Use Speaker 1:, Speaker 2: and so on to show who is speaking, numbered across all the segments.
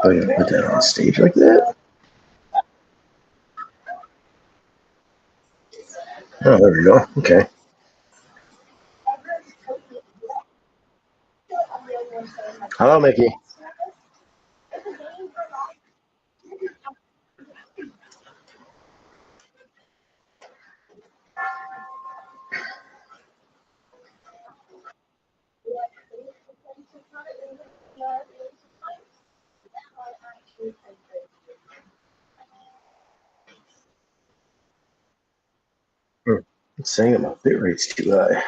Speaker 1: Oh yeah, put that on stage like that. Oh, there we go. Okay. Hello, Mickey. It's saying that my bit rate's too high.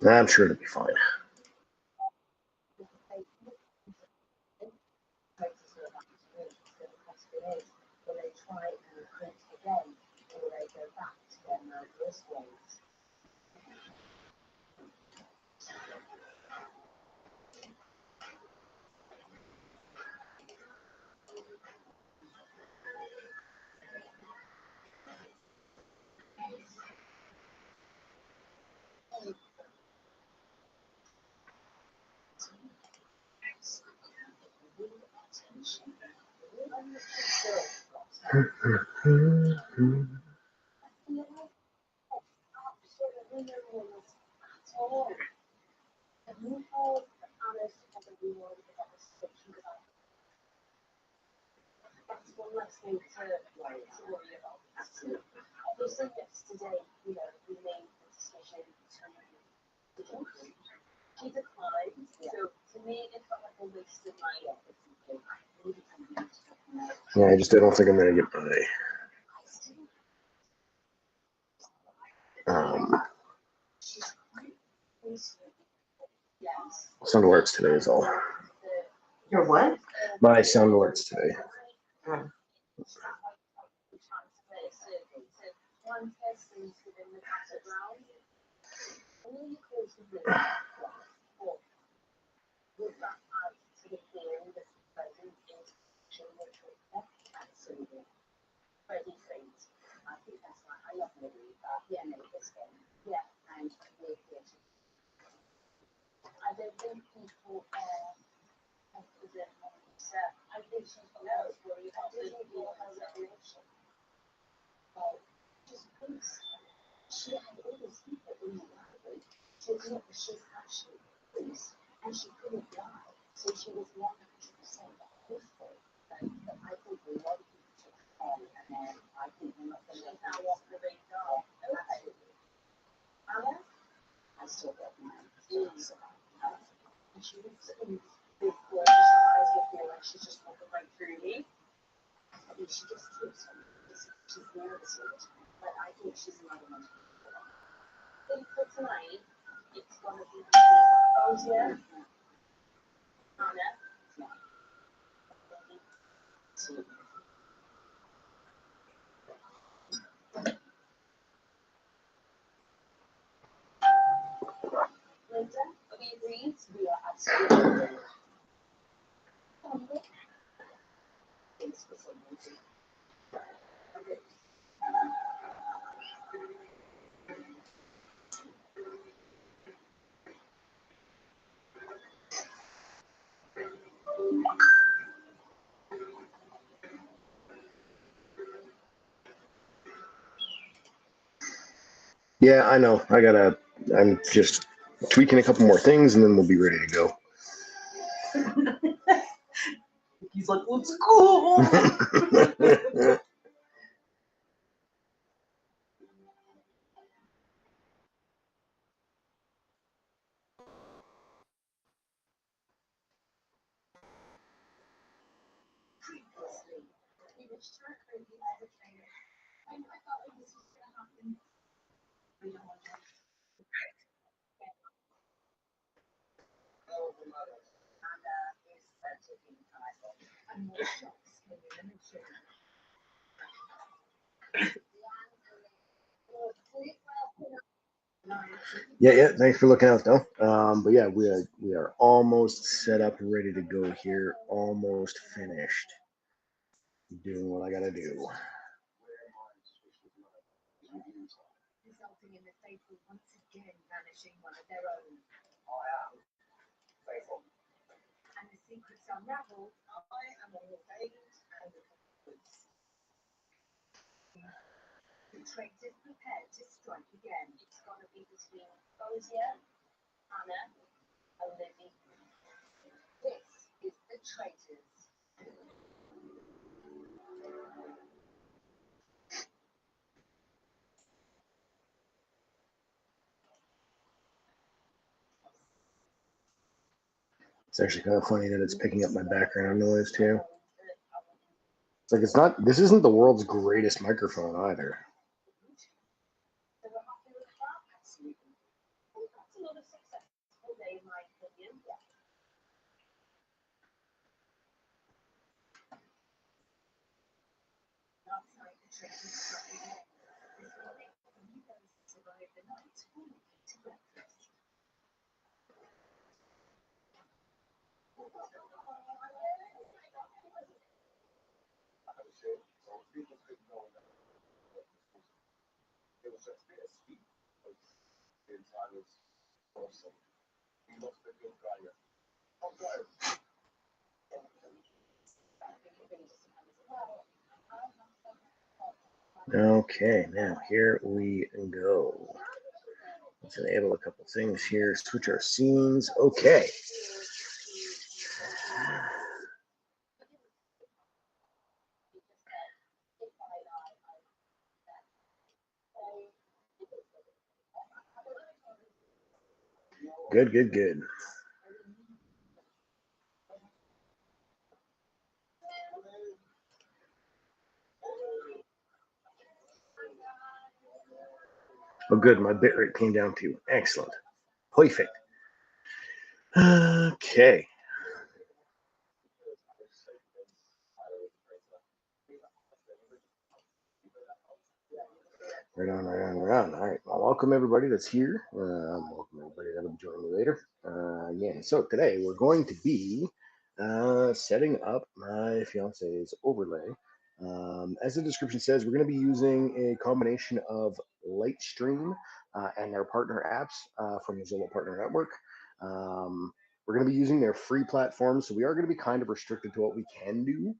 Speaker 1: I'm sure it'll be fine. Yeah, I don't think I'm gonna get my sound alerts today is all.
Speaker 2: Your what?
Speaker 1: My sound alerts today.
Speaker 2: Oh.
Speaker 1: Yeah, I know. I'm just tweaking a couple more things and then we'll be ready to go.
Speaker 2: He's like, let's go.
Speaker 1: Yeah. Thanks for looking out, though. But yeah, we are almost set up, ready to go here. Almost finished doing what I gotta do.
Speaker 3: Resulting in the faithful once again vanishing one of their own. And the secrets unraveled. I am on the veins and the woods. The traitors prepared to strike again. It's got to be between Ozia, Anna, and Lizzie. This is the traitors.
Speaker 1: It's actually kind of funny that it's picking up my background noise too. It's like it's not. This isn't the world's greatest microphone either.
Speaker 3: That's another successful day in my opinion. Last night the traitors struck again. This morning, you guys survived the night. All of you to breakfast.
Speaker 1: Okay, now here we go. Let's enable a couple things here. Switch our scenes. Okay. Good. Oh, good. My bitrate came down too. Excellent. Perfect. Okay. Right on. All right. Well, welcome everybody that's here. Welcome everybody that'll be joining me later. Again, so today we're going to be setting up my fiance's overlay. As the description says, we're going to be using a combination of Lightstream and their partner apps from the Zillow Partner Network. We're going to be using their free platform, so we are going to be kind of restricted to what we can do,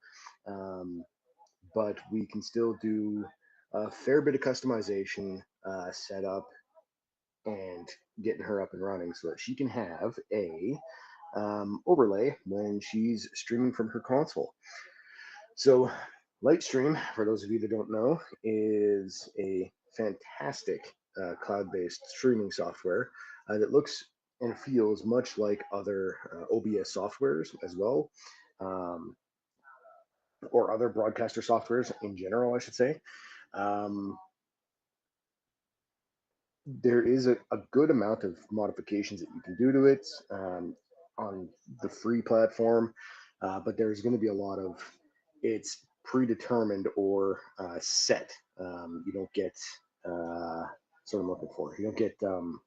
Speaker 1: but we can still do a fair bit of customization, setup, and getting her up and running so that she can have a overlay when she's streaming from her console. So Lightstream, for those of you that don't know, is a fantastic cloud-based streaming software that looks and feels much like other OBS softwares as well, or other broadcaster softwares in general, I should say. There is a good amount of modifications that you can do to it on the free platform, but there's going to be a lot of it's predetermined or set. You don't get that's what I'm looking for. You don't get you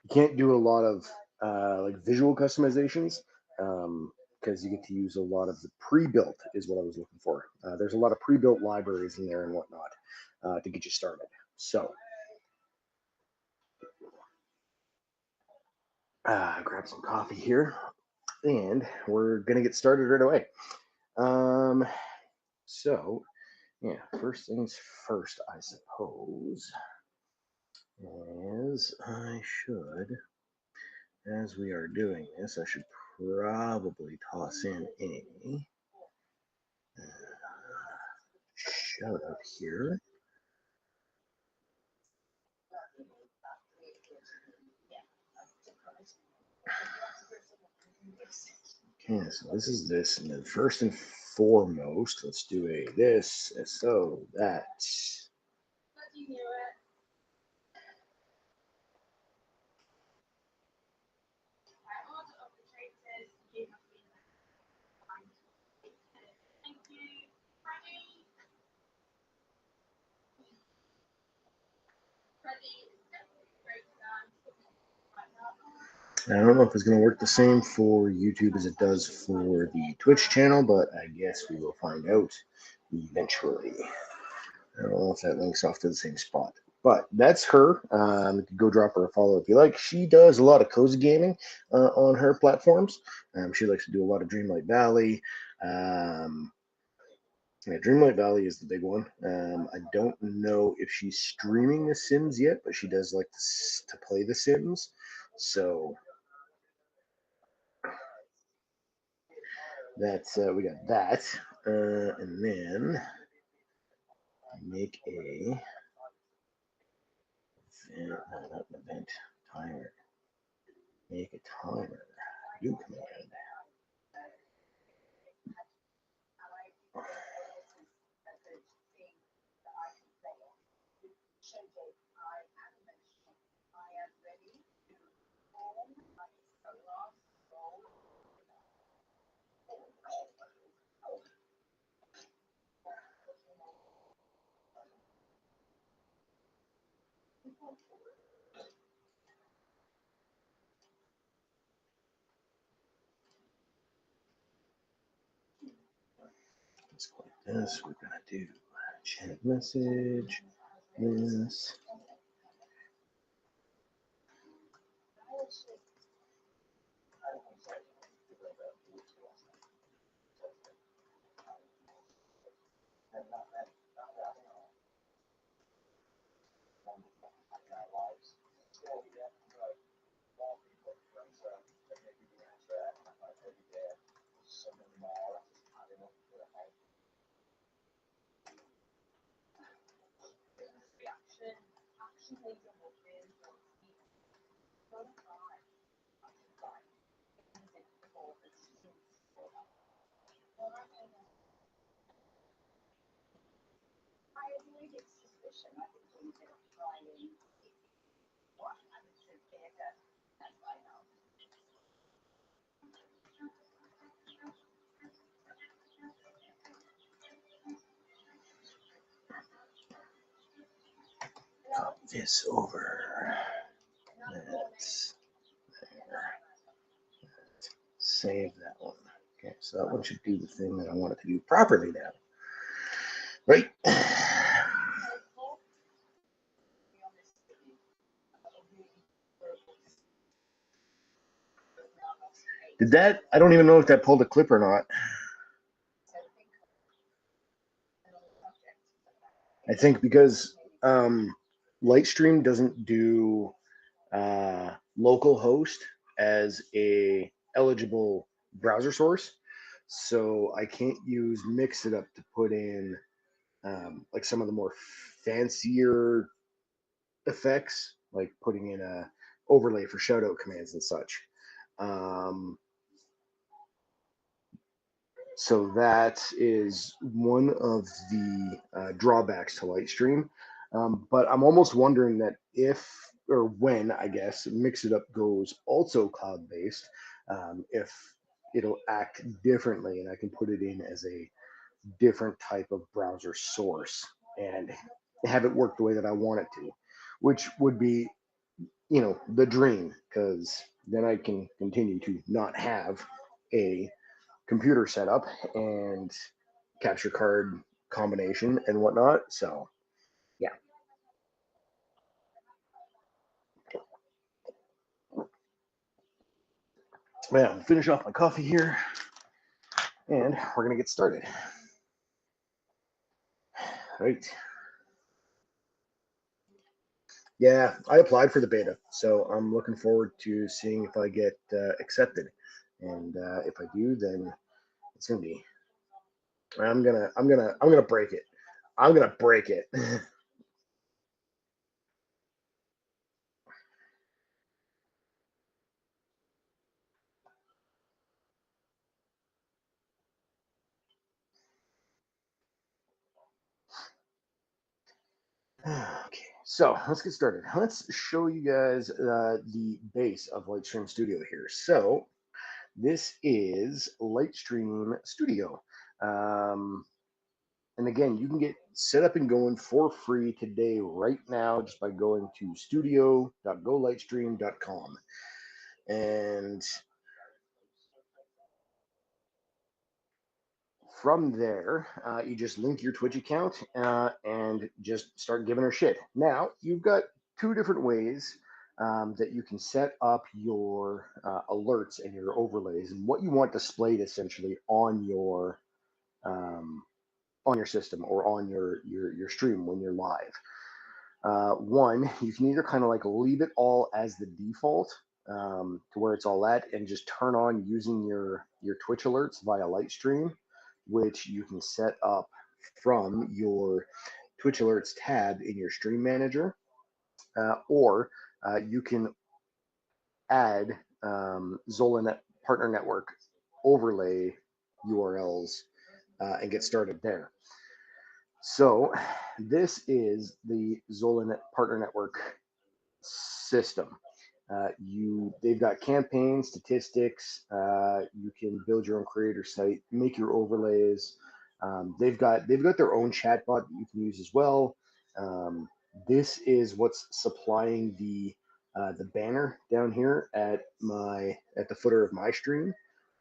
Speaker 1: can't do a lot of like visual customizations because you get to use a lot of the pre-built is what I was looking for. There's a lot of pre-built libraries in there and whatnot to get you started. So grab some coffee here and we're gonna get started right away. So yeah, first things first, I suppose, is I should, as we are doing this, I should probably toss in a shout out here. Okay, so this is this, and then first and foremost, let's do a this, so that. I don't know if it's going to work the same for YouTube as it does for the Twitch channel, but I guess we will find out eventually. I don't know if that links off to the same spot. But that's her. Go drop her a follow if you like. She does a lot of cozy gaming on her platforms. She likes to do a lot of Dreamlight Valley. Yeah, Dreamlight Valley is the big one. I don't know if she's streaming The Sims yet, but she does like to play The Sims. So that's we got that, and then make a not an event timer. Make a timer. New command. Let's click this. We're gonna do chat message. This. Copy this over. Let's save that one. Okay, so that one should do the thing that I want it to do properly now. Right? Did that? I don't even know if that pulled a clip or not. I think because Lightstream doesn't do local host as a eligible browser source, so I can't use Mix It Up to put in like some of the more fancier effects, like putting in a overlay for shoutout commands and such. So that is one of the drawbacks to Lightstream. But I'm almost wondering that if or when, I guess, Mix It Up goes also cloud based, if it'll act differently and I can put it in as a different type of browser source and have it work the way that I want it to, which would be, the dream, because then I can continue to not have a computer setup and capture card combination and whatnot. So, yeah. Well, I'll finish off my coffee here and we're going to get started. Right. Yeah, I applied for the beta, so I'm looking forward to seeing if I get accepted. And if I do, then it's gonna be. I'm gonna break it. I'm gonna break it. Okay, so let's get started. Let's show you guys the base of Lightstream Studio here. So this is Lightstream Studio. And again, you can get set up and going for free today, right now, just by going to studio.golightstream.com. And from there, you just link your Twitch account and just start giving her shit. Now, you've got two different ways that you can set up your alerts and your overlays and what you want displayed essentially on your system or on your stream when you're live. One, you can either kind of like leave it all as the default to where it's all at and just turn on using your Twitch alerts via Lightstream, which you can set up from your Twitch alerts tab in your stream manager, or you can add Zola Partner Network overlay URLs and get started there. So this is the Zola Partner Network system. They've got campaign statistics. You can build your own creator site, make your overlays. They've got their own chatbot that you can use as well. This is what's supplying the banner down here at the footer of my stream.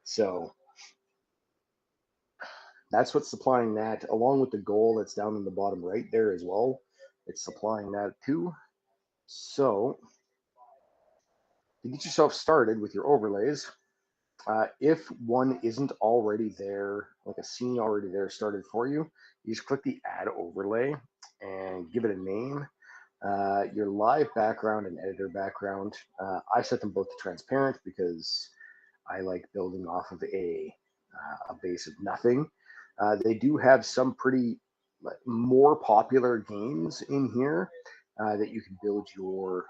Speaker 1: So that's what's supplying that, along with the goal that's down in the bottom right there as well. It's supplying that too. So to get yourself started with your overlays, if one isn't already there, like a scene already there started for you, you just click the add overlay and give it a name. Your live background and editor background, I set them both to transparent because I like building off of a base of nothing. They do have some pretty more popular games in here that you can build your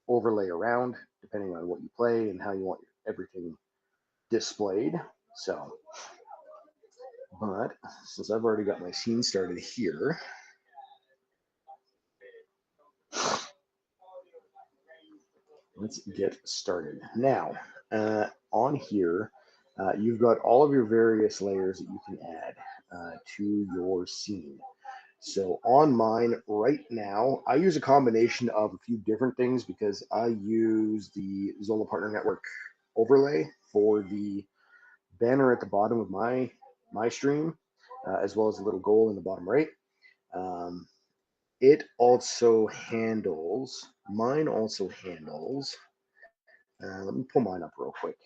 Speaker 1: overlay around depending on what you play and how you want everything displayed. So, but since I've already got my scene started here, let's get started. Now, on here, you've got all of your various layers that you can add to your scene. So on mine right now, I use a combination of a few different things because I use the Zola Partner Network overlay for the banner at the bottom of my stream, as well as a little goal in the bottom right. It also handles, mine also handles, let me pull mine up real quick.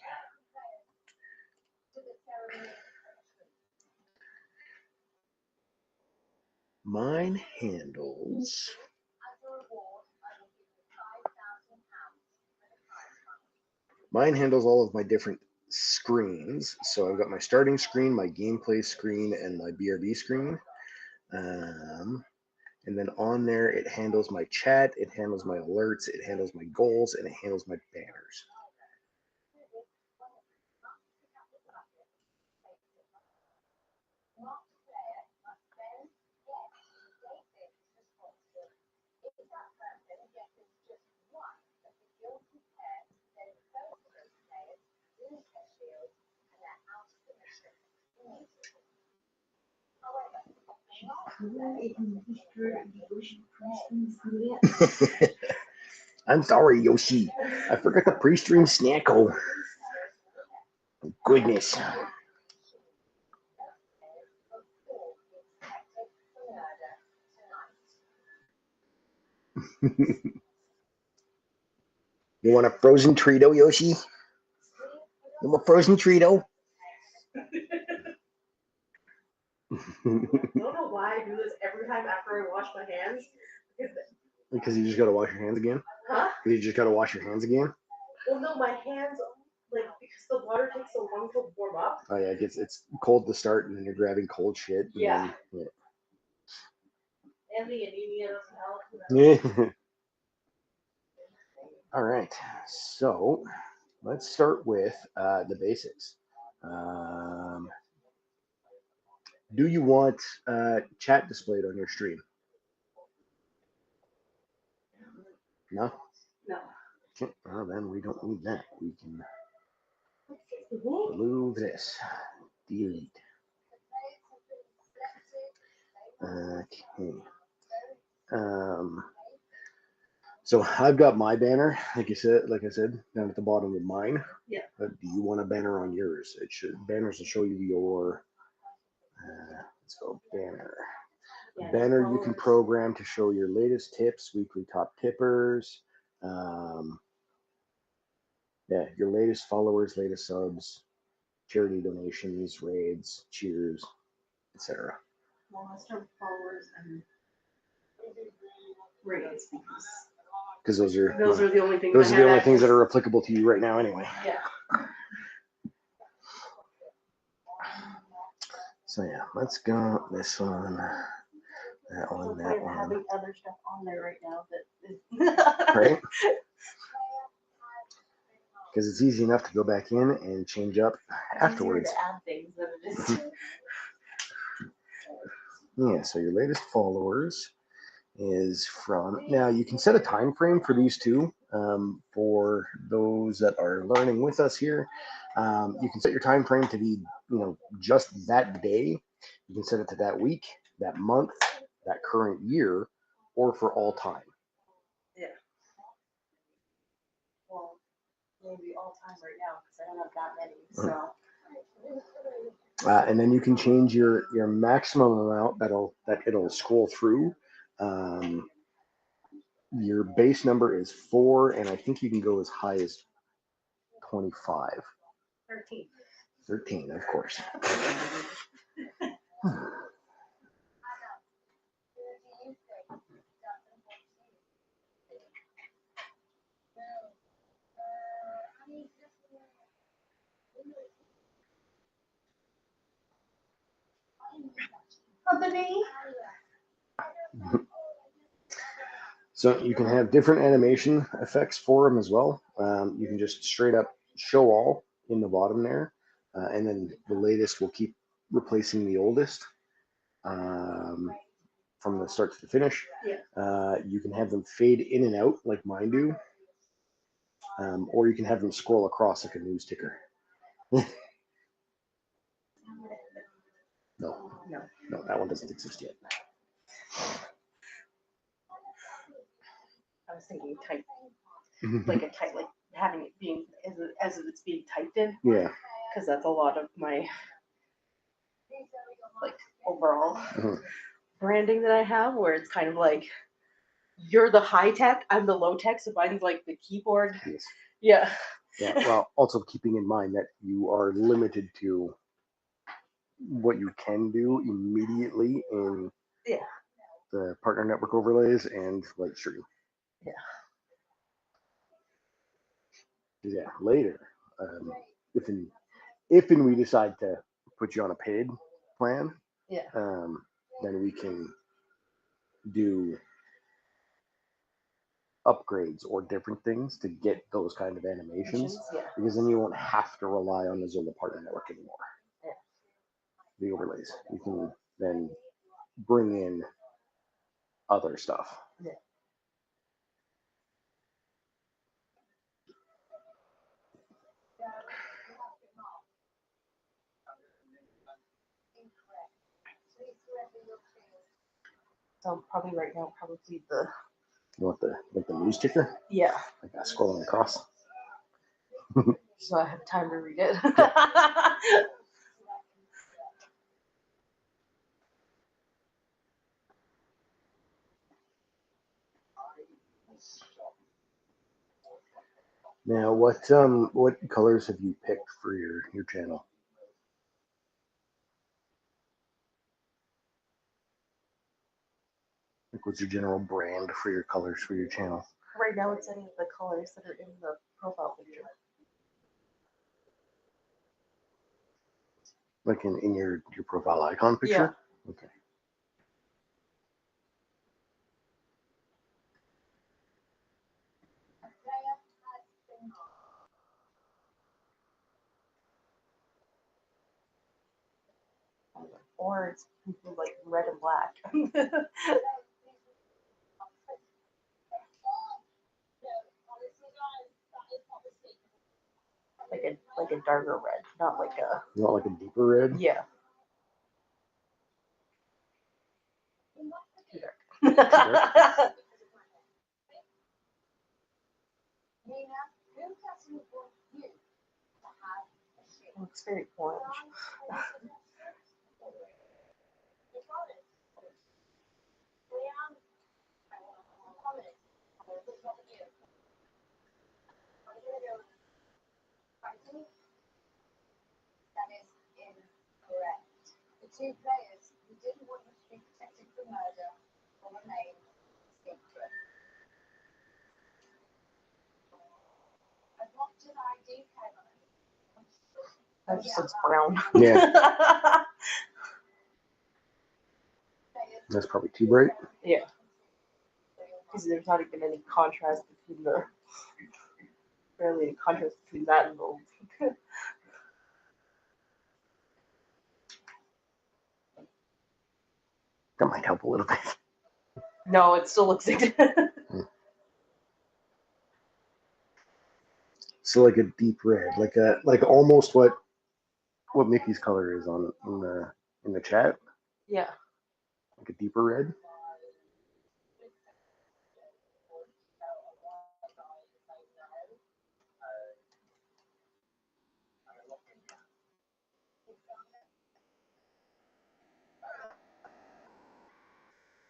Speaker 1: Mine handles all of my different screens. So I've got my starting screen, my gameplay screen, and my BRB screen. And then on there, it handles my chat, it handles my alerts, it handles my goals, and it handles my banners. I'm sorry, Yoshi. I forgot the pre-stream snackle. Goodness. You want a frozen Treato, Yoshi? You want a frozen Treato?
Speaker 2: I don't know why I do this every time after I wash my hands.
Speaker 1: Because you just gotta wash your hands again?
Speaker 2: Huh?
Speaker 1: You just gotta wash your hands again?
Speaker 2: Well, no, my hands, like, because the water takes so long to warm up.
Speaker 1: Oh yeah, it's cold to start and then you're grabbing cold shit.
Speaker 2: Yeah.
Speaker 1: Then,
Speaker 2: And the anemia doesn't help.
Speaker 1: yeah. All right, so let's start with the basics. Do you want chat displayed on your stream? No?
Speaker 2: No.
Speaker 1: Okay, well then we don't need that. We can remove this. Delete. Okay. So I've got my banner, like I said, down at the bottom of mine.
Speaker 2: Yeah.
Speaker 1: But do you want a banner on yours? Banners will show you your. Let's go banner.
Speaker 2: Yeah,
Speaker 1: Banner you can
Speaker 2: forward.
Speaker 1: program to show your latest tips, weekly top tippers. Yeah, your latest followers, latest subs, charity donations, raids, cheers, etc.
Speaker 2: Well, let's start with followers and raids
Speaker 1: Because
Speaker 2: because
Speaker 1: those are
Speaker 2: the only things.
Speaker 1: those
Speaker 2: I
Speaker 1: are the
Speaker 2: have
Speaker 1: only things that
Speaker 2: access-
Speaker 1: are applicable to you right now, anyway.
Speaker 2: Yeah.
Speaker 1: So yeah, let's go this one, that
Speaker 2: No
Speaker 1: one,
Speaker 2: point
Speaker 1: that
Speaker 2: in
Speaker 1: one.
Speaker 2: having other stuff on there right now that is.
Speaker 1: Right? Because it's easy enough to go back in and change up afterwards.
Speaker 2: Easier to add things than it is.
Speaker 1: Yeah, so your latest followers is from, now you can set a time frame for these two. For those that are learning with us here, you can set your time frame to be, just that day. You can set it to that week, that month, that current year, or for all time.
Speaker 2: Yeah. Well, maybe all time right now because I don't have that many. So.
Speaker 1: And then you can change your maximum amount that it'll scroll through. Your base number is 4, and I think you can go as high as 25.
Speaker 2: 13.
Speaker 1: 13, of course.
Speaker 2: Company.
Speaker 1: So you can have different animation effects for them as well. You can just straight up show all in the bottom there, and then the latest will keep replacing the oldest from the start to the finish.
Speaker 2: Yeah.
Speaker 1: You can have them fade in and out like mine do, or you can have them scroll across like a news ticker. No, that one doesn't exist yet.
Speaker 2: I was thinking type, like a type, like having it being as if it's being typed in.
Speaker 1: Yeah.
Speaker 2: Because that's a lot of my like overall branding that I have, where it's kind of like you're the high tech, I'm the low tech, so mine's like the keyboard.
Speaker 1: Yes.
Speaker 2: Yeah.
Speaker 1: Yeah. Well, also keeping in mind that you are limited to what you can do immediately in the partner network overlays and Lightstream.
Speaker 2: Yeah.
Speaker 1: Yeah. Later, if we decide to put you on a paid plan, then we can do upgrades or different things to get those kind of animations, because then you won't have to rely on the Zola partner network anymore.
Speaker 2: Yeah.
Speaker 1: The overlays, you can then bring in other stuff.
Speaker 2: Yeah. So probably right now, probably the.
Speaker 1: You want the news ticker?
Speaker 2: Yeah.
Speaker 1: Like that scrolling across.
Speaker 2: So I have time to read it.
Speaker 1: Now, what colors have you picked for your channel? Like, what's your general brand for your colors for your channel?
Speaker 2: Right now, it's any of the colors that are in the profile picture.
Speaker 1: Like in your profile icon picture?
Speaker 2: Yeah.
Speaker 1: Okay.
Speaker 2: Or it's like red and black. like a darker red, not like a.
Speaker 1: Not like a deeper red?
Speaker 2: Yeah.
Speaker 3: Nina, who doesn't want you to have a ship?
Speaker 2: Looks very orange.
Speaker 3: That is incorrect. The two players who didn't want you to be protected from murder will remain secret. As much as I do care about it,
Speaker 2: That just looks brown.
Speaker 1: Yeah. That's probably too bright.
Speaker 2: Yeah. Because there's not even any contrast between the. Barely any contrast between that and gold.
Speaker 1: That might help a little bit.
Speaker 2: No, it still looks like.
Speaker 1: So like a deep red, like almost what Mickey's color is on in the chat,
Speaker 2: Yeah.
Speaker 1: like a deeper red.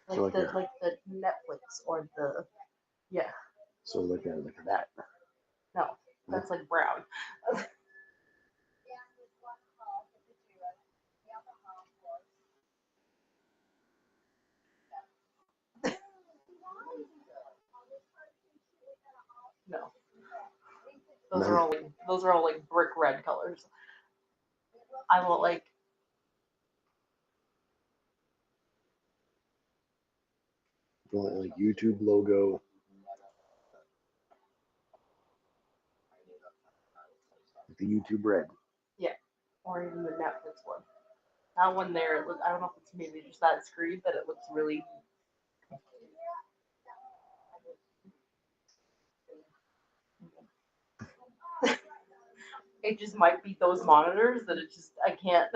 Speaker 2: Like
Speaker 1: So like
Speaker 2: the
Speaker 1: a-
Speaker 2: like the Netflix or the yeah.
Speaker 1: So like that.
Speaker 2: No, that's like brown. No. Those are all like brick red colors. I want like
Speaker 1: You want like YouTube logo. The YouTube red.
Speaker 2: or even the Netflix one. That one there, it look, I don't know if it's maybe just that screen, but it looks really. It just might be those monitors that it just I can't.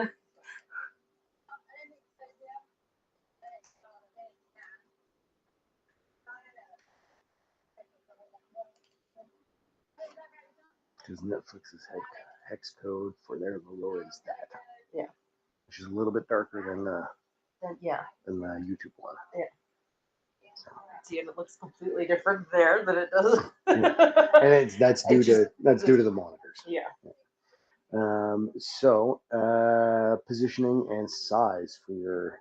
Speaker 1: Because Netflix's hex code for their logo is that.
Speaker 2: Yeah.
Speaker 1: Which is a little bit darker than
Speaker 2: Yeah.
Speaker 1: than the YouTube one.
Speaker 2: Yeah. See, and it looks completely different there than it does.
Speaker 1: And that's due to the monitors.
Speaker 2: Yeah.
Speaker 1: So positioning and size for your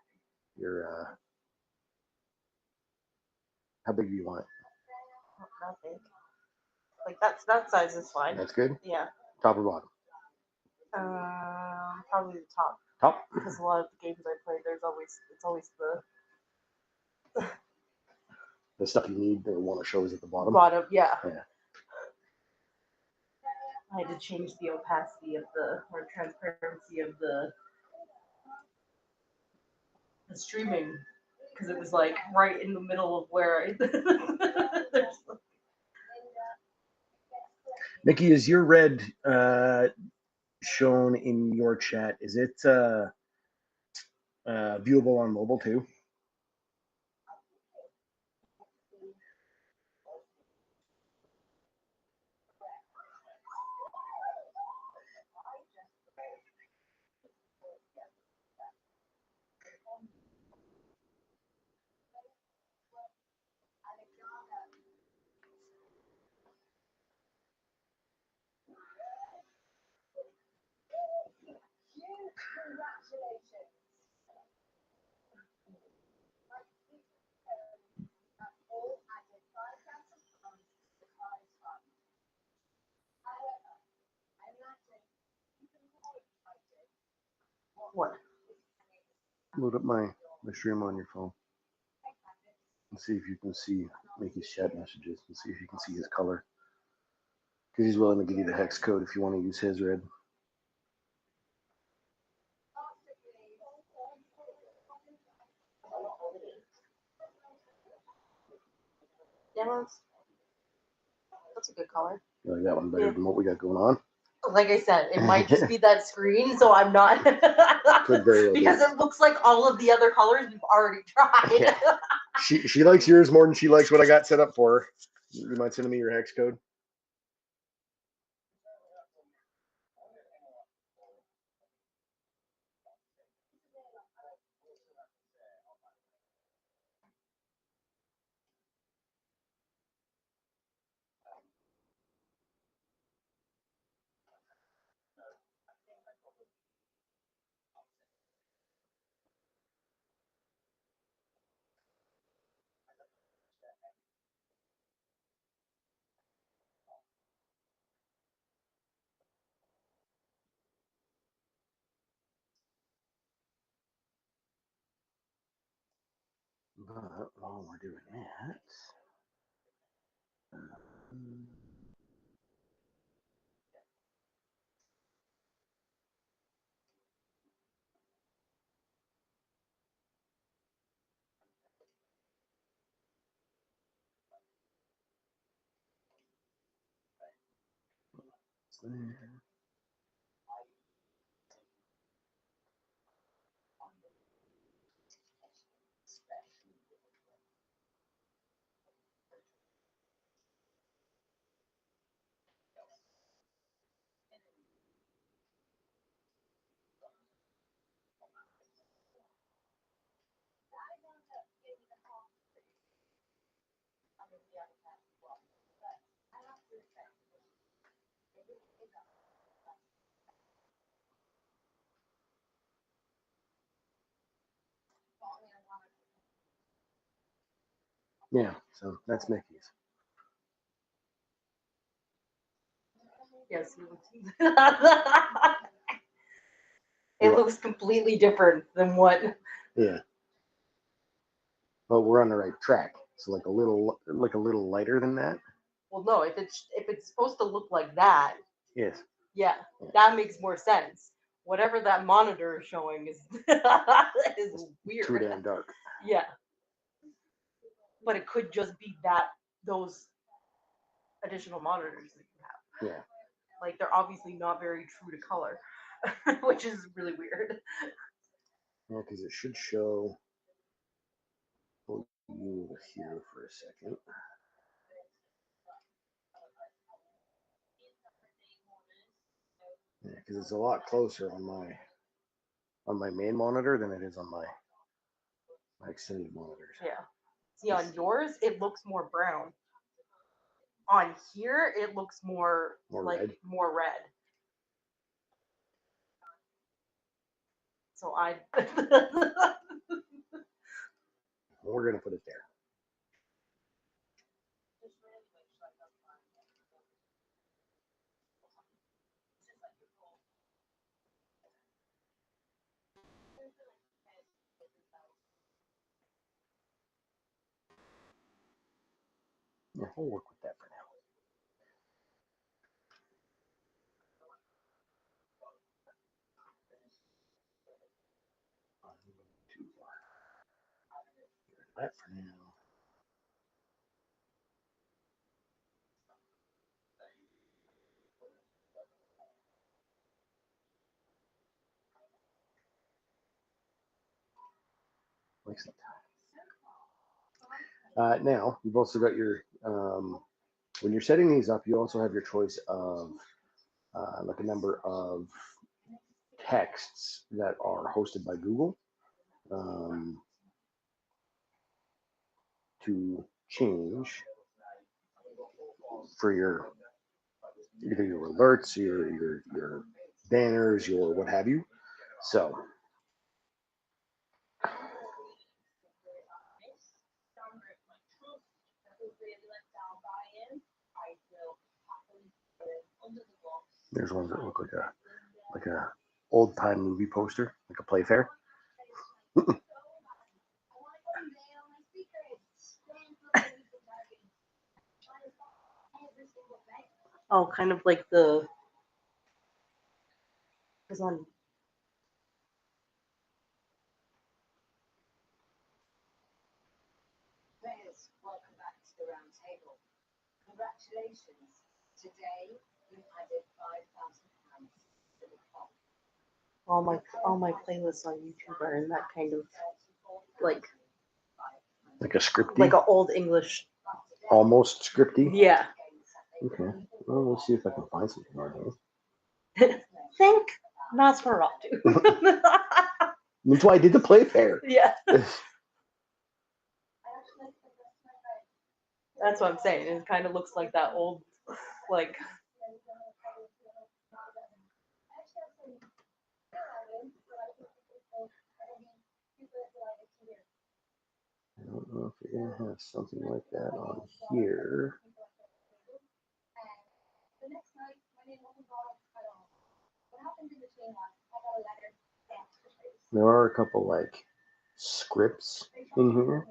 Speaker 1: how big do you want it?
Speaker 2: Not big. Like that size is fine.
Speaker 1: That's good.
Speaker 2: Yeah.
Speaker 1: Top or bottom?
Speaker 2: Probably the top.
Speaker 1: Top.
Speaker 2: Because a lot of the games I play, it's always
Speaker 1: The stuff you need or want to show is at the bottom.
Speaker 2: bottom. Yeah.
Speaker 1: Yeah.
Speaker 2: I had to change the opacity of or transparency of the streaming because it was like right in the middle of where
Speaker 1: Mickey, is your red shown in your chat? Is it viewable on mobile too?
Speaker 3: Congratulations. All added £5,000 to the prize fund. However, I imagine you can qualify it.
Speaker 2: what?
Speaker 1: Load up my stream on your phone and see if you can see Mickey's chat messages and see if you can see his color. Because he's willing to give you the hex code if you want to use his red.
Speaker 2: Yeah, that's a good color.
Speaker 1: You like that one better than what we got going on?
Speaker 2: Like I said, it might just be that screen, so I'm not
Speaker 1: Could very well be.
Speaker 2: because it looks like all of the other colors we've already tried.
Speaker 1: Yeah. She likes yours more than she likes what I got set up for her. You mind sending me your hex code? But while we're doing that, um, there. Yeah, so that's Mickey's.
Speaker 2: Yes, it looks completely different than what.
Speaker 1: Yeah, but we're on the right track. So like a little lighter than that.
Speaker 2: Well, no, if it's supposed to look like that,
Speaker 1: Yes.
Speaker 2: yeah, that makes more sense. Whatever that monitor is showing is is weird.
Speaker 1: Too damn dark.
Speaker 2: Yeah, but it could just be those additional monitors that you have.
Speaker 1: Yeah.
Speaker 2: Like they're obviously not very true to color, which is really weird.
Speaker 1: Yeah, because it should show. Pull you over here for a second. Yeah, because it's a lot closer on my main monitor than it is on my extended monitors.
Speaker 2: Yeah. See, on yours, it looks more brown. On here, it looks more like
Speaker 1: red.
Speaker 2: more red. So
Speaker 1: We're gonna put it there. Yeah, we'll work with that for now. That for now. Excellent. Now you've also got your when you're setting these up, you also have your choice of like a number of texts that are hosted by Google to change for your either your alerts, your banners, your what have you. So there's ones that look like a old time movie poster, like a Playfair.
Speaker 2: oh, kind of like the was on.
Speaker 3: Players, welcome back to the round table. Congratulations. Today, you've added £5,000 to the pot.
Speaker 2: All my playlists on YouTube are in that kind of like
Speaker 1: Like a scripty?
Speaker 2: Like an old English.
Speaker 1: Almost scripty?
Speaker 2: Yeah.
Speaker 1: Okay. Well, we'll see if I can find something on here.
Speaker 2: Think Nosferatu.
Speaker 1: That's why I did the play pair.
Speaker 2: Yeah. That's what I'm saying. It kind of looks like that old, like.
Speaker 1: I don't know if you're gonna have something like that on here. There are a couple like scripts in here.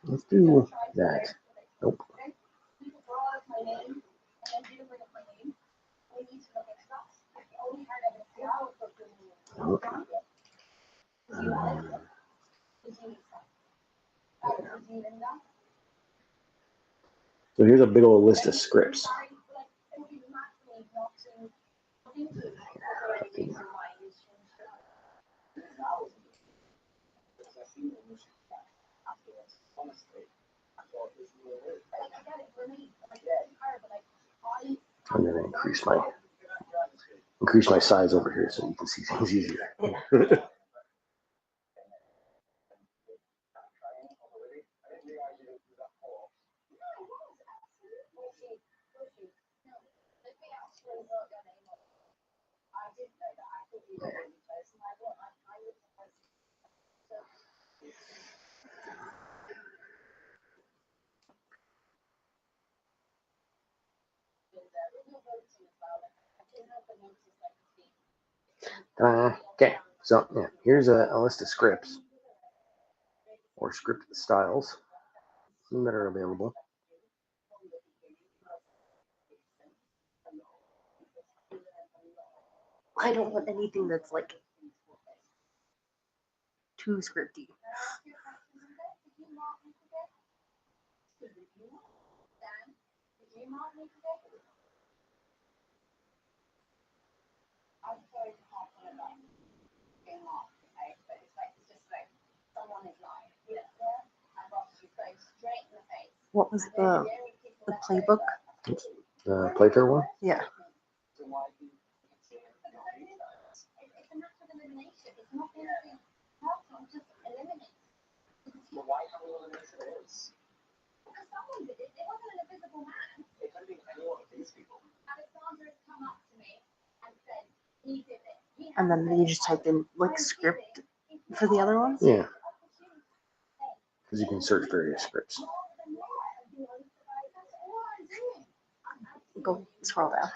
Speaker 1: Let's do that. Nope. Nope. So here's a big old list of scripts. I'm gonna increase my size over here so you can see things easier. Okay, so yeah, here's a list of scripts or script styles that are available.
Speaker 2: I don't want anything that's like too scripty. What was the playbook?
Speaker 1: The playfair one?
Speaker 2: Yeah. And then you just type in like script for the other ones?
Speaker 1: Yeah. Because you can search various scripts.
Speaker 2: Go scroll down.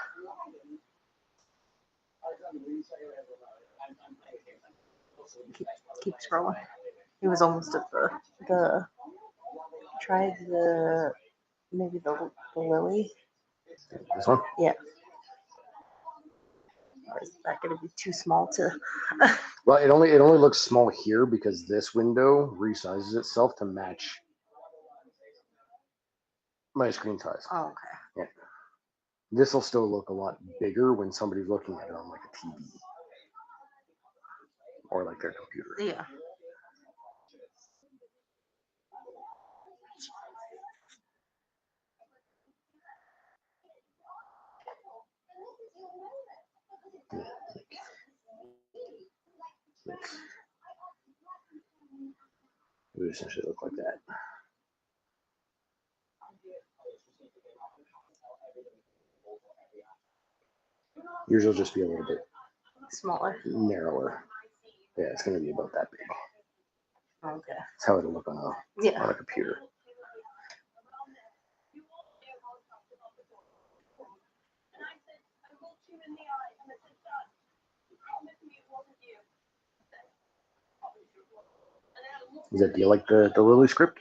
Speaker 2: Keep scrolling. It was almost at the try the maybe the lily.
Speaker 1: This one?
Speaker 2: Yeah. Or is that gonna be too small to
Speaker 1: Well, it only looks small here because this window resizes itself to match my screen size.
Speaker 2: Oh, okay.
Speaker 1: Yeah. This will still look a lot bigger when somebody's looking at it on like a TV or like their computer.
Speaker 2: Yeah.
Speaker 1: It would essentially look like that. Yours will just be a little bit
Speaker 2: Smaller.
Speaker 1: narrower. Yeah, it's going to be about that big.
Speaker 2: Okay.
Speaker 1: That's how it'll look on a computer. Do you like the Lily script?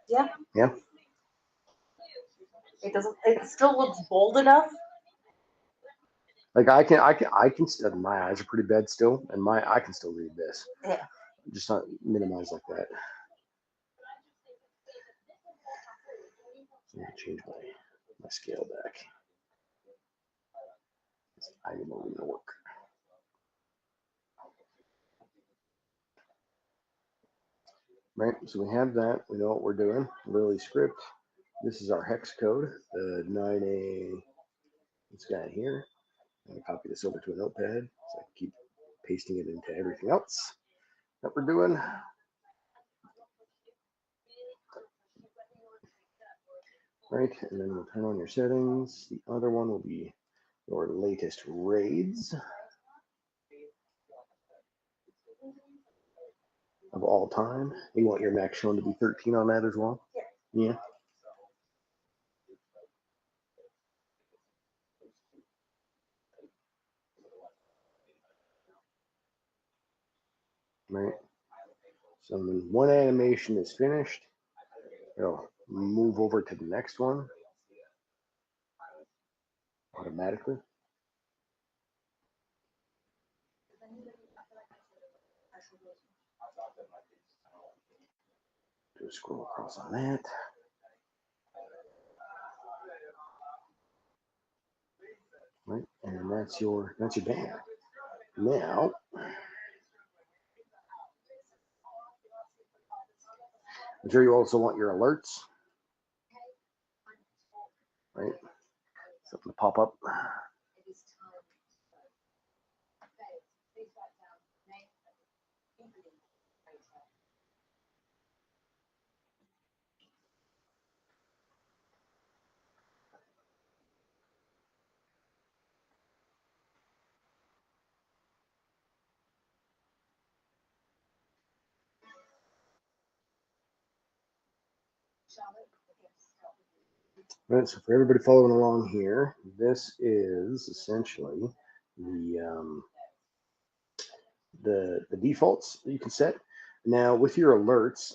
Speaker 2: Yeah.
Speaker 1: Yeah.
Speaker 2: It still looks bold enough.
Speaker 1: Like I can. My eyes are pretty bad still, and I can still read this.
Speaker 2: Yeah.
Speaker 1: just not minimize like that. I'm gonna change my scale back. I need more room to work. Right, so we have that. We know what we're doing. Lily script. This is our hex code, the 9A. This guy here. I'm gonna copy this over to a notepad so I can keep pasting it into everything else that we're doing. Right, and then we'll turn on your settings. The other one will be your latest raids of all time. You want your max shown to be 13 on that as well? Yeah. Right. So when one animation is finished, it'll move over to the next one automatically. Do a scroll across on that. Right, and that's your band. Now, I'm sure you also want your alerts, right? Something to pop up. Right, so for everybody following along here, this is essentially the defaults that you can set. Now with your alerts,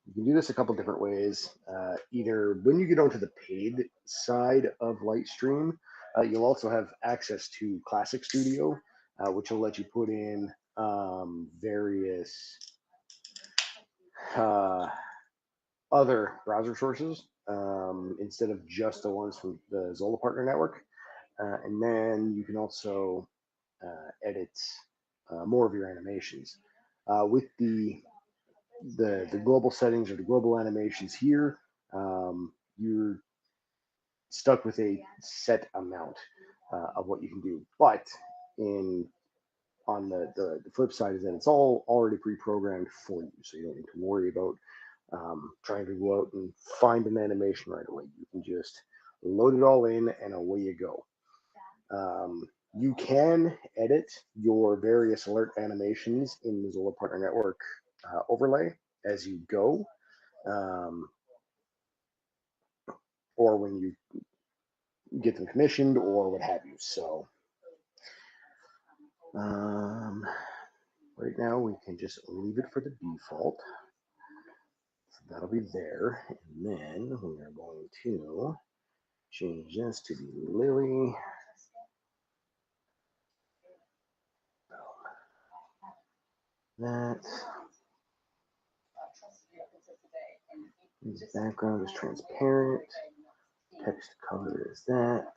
Speaker 1: you can do this a couple different ways. Either when you get onto the paid side of Lightstream, you'll also have access to Classic Studio, which will let you put in various other browser sources instead of just the ones from the Zola Partner Network. And then you can also edit more of your animations. With the global settings or the global animations here, you're stuck with a set amount of what you can do. But on the flip side is that it's all already pre-programmed for you, so you don't need to worry about trying to go out and find an animation right away. You can just load it all in and away you go. You can edit your various alert animations in the Zola Partner Network overlay as you go, or when you get them commissioned or what have you. So right now we can just leave it for the default. So that'll be there. And then we are going to change this to be Lily. That. The background is transparent. Text color is that.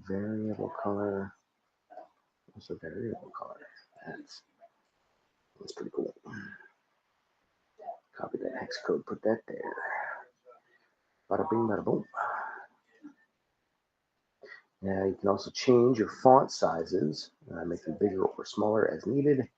Speaker 1: Variable color. What's a variable color? That's pretty cool. Copy that hex code, put that there. Bada bing, bada boom. Now you can also change your font sizes, make them bigger or smaller as needed.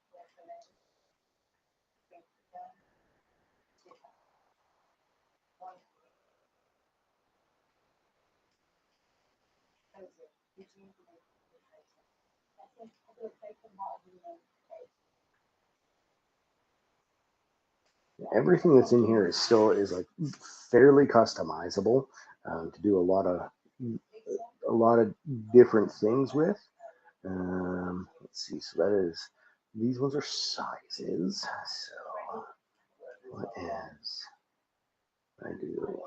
Speaker 1: Everything that's in here is like fairly customizable to do a lot of different things with. Let's see. So that is, these ones are sizes. So what is I do?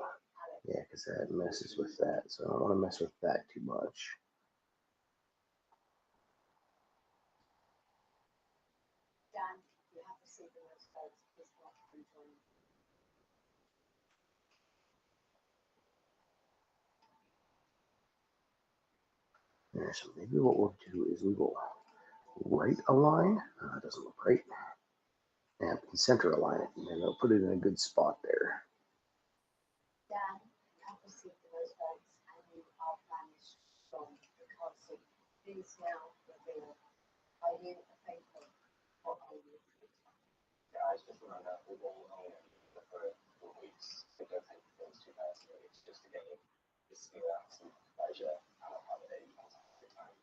Speaker 1: Yeah, because that messes with that. So I don't want to mess with that too much. So maybe what we'll do is we will right align. It doesn't look right. And we can center align it, and then it'll put it in a good spot there.
Speaker 3: Dan, I've received those votes and you are banished from the council. Please now reveal, are you a faithful or are you a traitor?
Speaker 4: Guys, just remember, we've all known for weeks. I don't take things too personally. It's just a game. It's some pleasure and I'll have a fantastic time.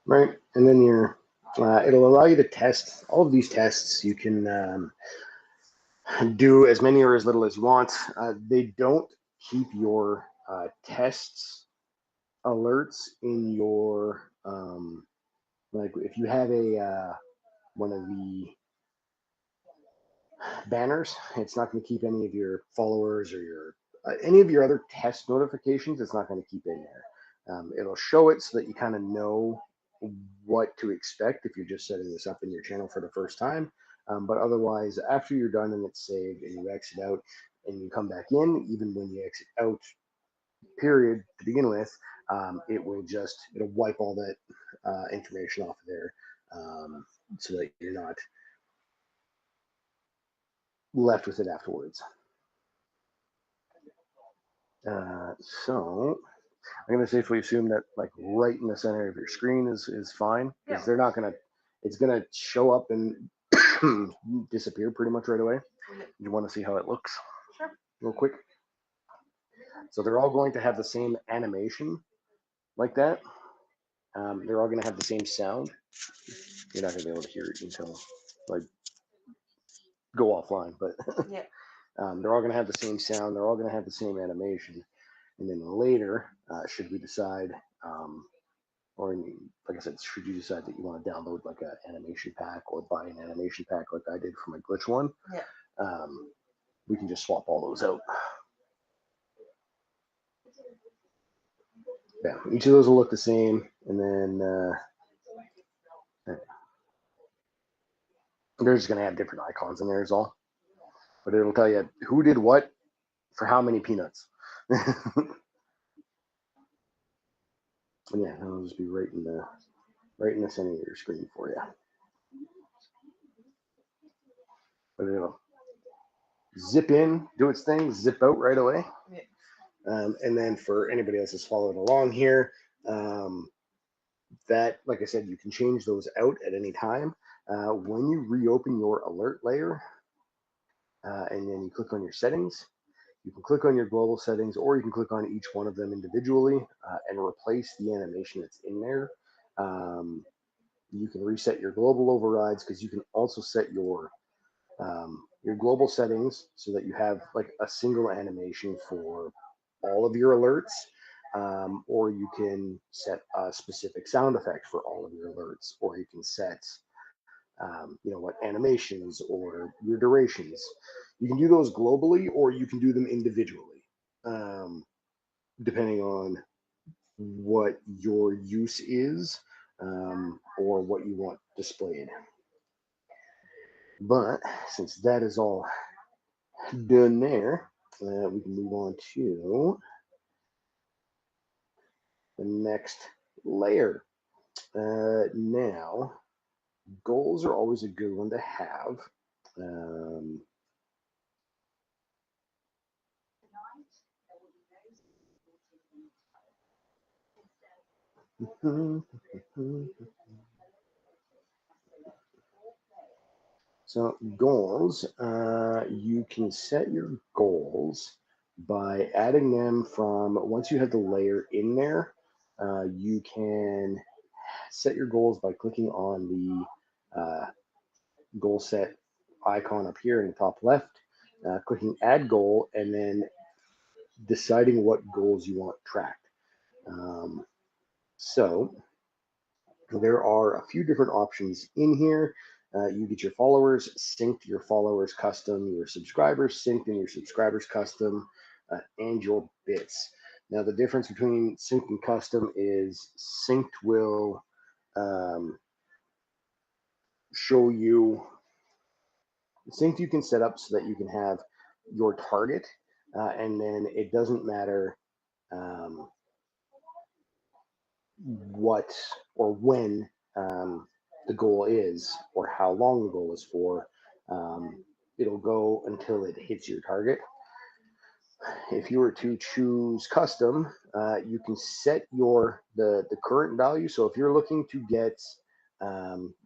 Speaker 1: Right, and then it'll allow you to test all of these tests. You can do as many or as little as you want. They don't keep your tests alerts in your like if you have a one of the banners, it's not going to keep any of your followers or your any of your other test notifications. It's not going to keep in there. It'll show it so that you kind of know what to expect if you're just setting this up in your channel for the first time. But otherwise, after you're done and it's saved and you exit out and you come back in, even when you exit out, period, to begin with, it'll wipe all that information off of there, so that you're not left with it afterwards. So I'm going to safely assume that like right in the center of your screen is fine, because they're not going to, it's going to show up and disappear pretty much right away. You want to see how it looks?
Speaker 2: Sure.
Speaker 1: Real quick. So they're all going to have the same animation like that. They're all going to have the same sound. You're not going to be able to hear it until like go offline, but
Speaker 2: Yeah.
Speaker 1: they're all going to have the same sound. They're all going to have the same animation. And then later, should we decide, or like I said, should you decide that you want to download like an animation pack or buy an animation pack like I did for my glitch one, we can just swap all those out. Yeah, each of those will look the same, and then they're just going to have different icons in there is all. But it'll tell you who did what for how many peanuts. And yeah, it'll just be right in the center of your screen for you. But it'll zip in, do its thing, zip out right away.
Speaker 2: Yeah.
Speaker 1: And then for anybody else that's following along here, that, like I said, you can change those out at any time. When you reopen your alert layer, and then you click on your settings, you can click on your global settings, or you can click on each one of them individually and replace the animation that's in there. You can reset your global overrides, because you can also set your global settings so that you have like a single animation for all of your alerts, or you can set a specific sound effect for all of your alerts, or you can set what animations or your durations. You can do those globally, or you can do them individually, depending on what your use is, or what you want displayed. But since that is all done there, we can move on to the next layer. Now, goals are always a good one to have. So goals, you can set your goals by adding them from, once you have the layer in there, you can set your goals by clicking on the goal set icon up here in the top left, clicking add goal, and then deciding what goals you want tracked. So there are a few different options in here. You get your followers synced, your followers custom, your subscribers synced and your subscribers custom, and your bits. Now the difference between synced and custom is synced will show you, synced you can set up so that you can have your target, and then it doesn't matter what or when the goal is or how long the goal is for. It'll go until it hits your target. If you were to choose custom, you can set the current value. So if you're looking to get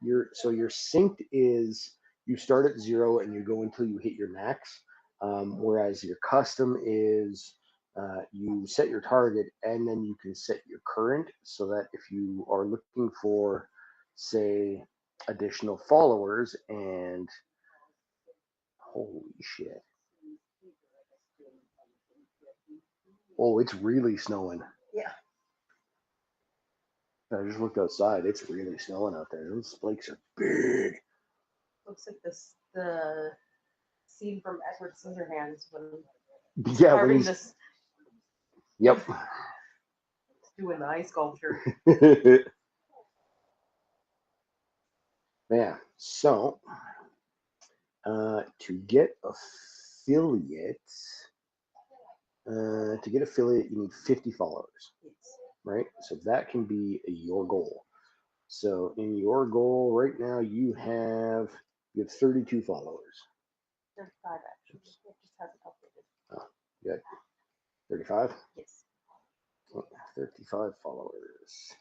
Speaker 1: your synced is you start at 0 and you go until you hit your max, whereas your custom is you set your target and then you can set your current so that if you are looking for, say, additional followers and holy shit. Oh, it's really snowing.
Speaker 2: Yeah.
Speaker 1: I just looked outside. It's really snowing out there. Those flakes are big.
Speaker 2: Looks like the scene from Edward Scissorhands when
Speaker 1: Yeah,
Speaker 2: carving this,
Speaker 1: Yep.
Speaker 2: doing the ice sculpture.
Speaker 1: Yeah. So, to get affiliates, you need 50 followers, right? So that can be your goal. So in your goal right now, you have 32 followers.
Speaker 2: 35 actually. It just hasn't updated.
Speaker 1: Oh, good. 35?
Speaker 2: Yes.
Speaker 1: 35 followers.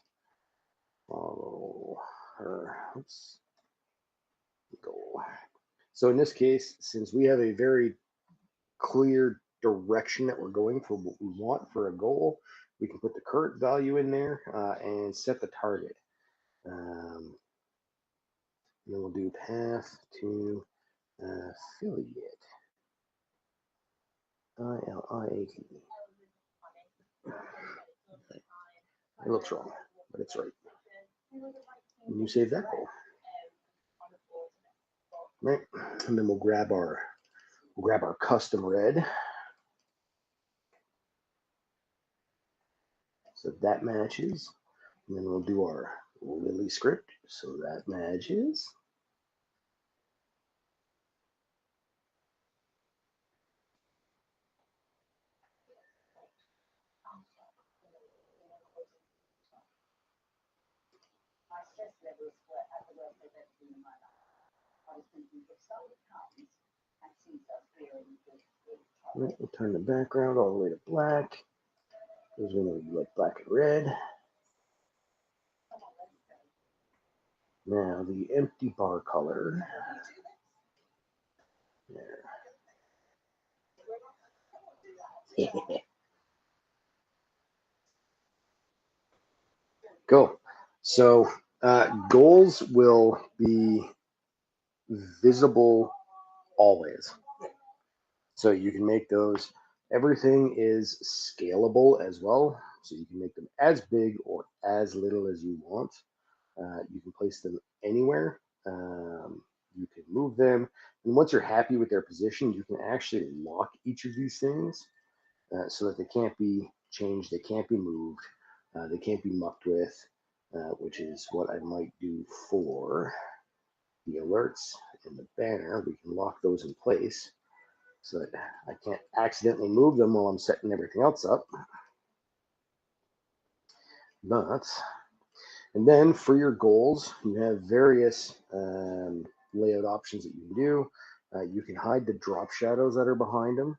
Speaker 1: Follow her. Oops. Go. So in this case, since we have a very clear direction that we're going for what we want for a goal, we can put the current value in there and set the target. And then we'll do path to affiliate. ILIAT. It looks wrong, but it's right. And you save that goal. Right, and then we'll grab our custom red. So that matches. And then we'll do our Lily script. So that matches. Right, we'll turn the background all the way to black. Because we know you like black and red. Now the empty bar color. There. Cool. So goals will be visible always. So you can make those. Everything is scalable as well. So you can make them as big or as little as you want. You can place them anywhere. You can move them. And once you're happy with their position, you can actually lock each of these things so that they can't be changed, they can't be moved, they can't be mucked with, which is what I might do for the alerts and the banner. We can lock those in place so that I can't accidentally move them while I'm setting everything else up. But, and then for your goals, you have various layout options that you can do. You can hide the drop shadows that are behind them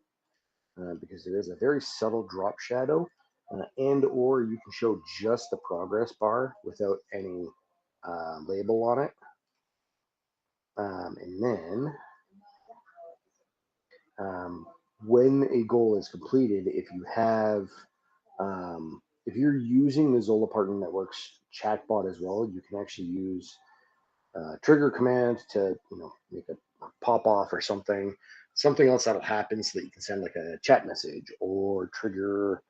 Speaker 1: because there is a very subtle drop shadow, and or you can show just the progress bar without any label on it. And then when a goal is completed, if you have if you're using the Zola Partner Network's chatbot as well, you can actually use trigger command to make a pop off or something else that'll happen so that you can send like a chat message or trigger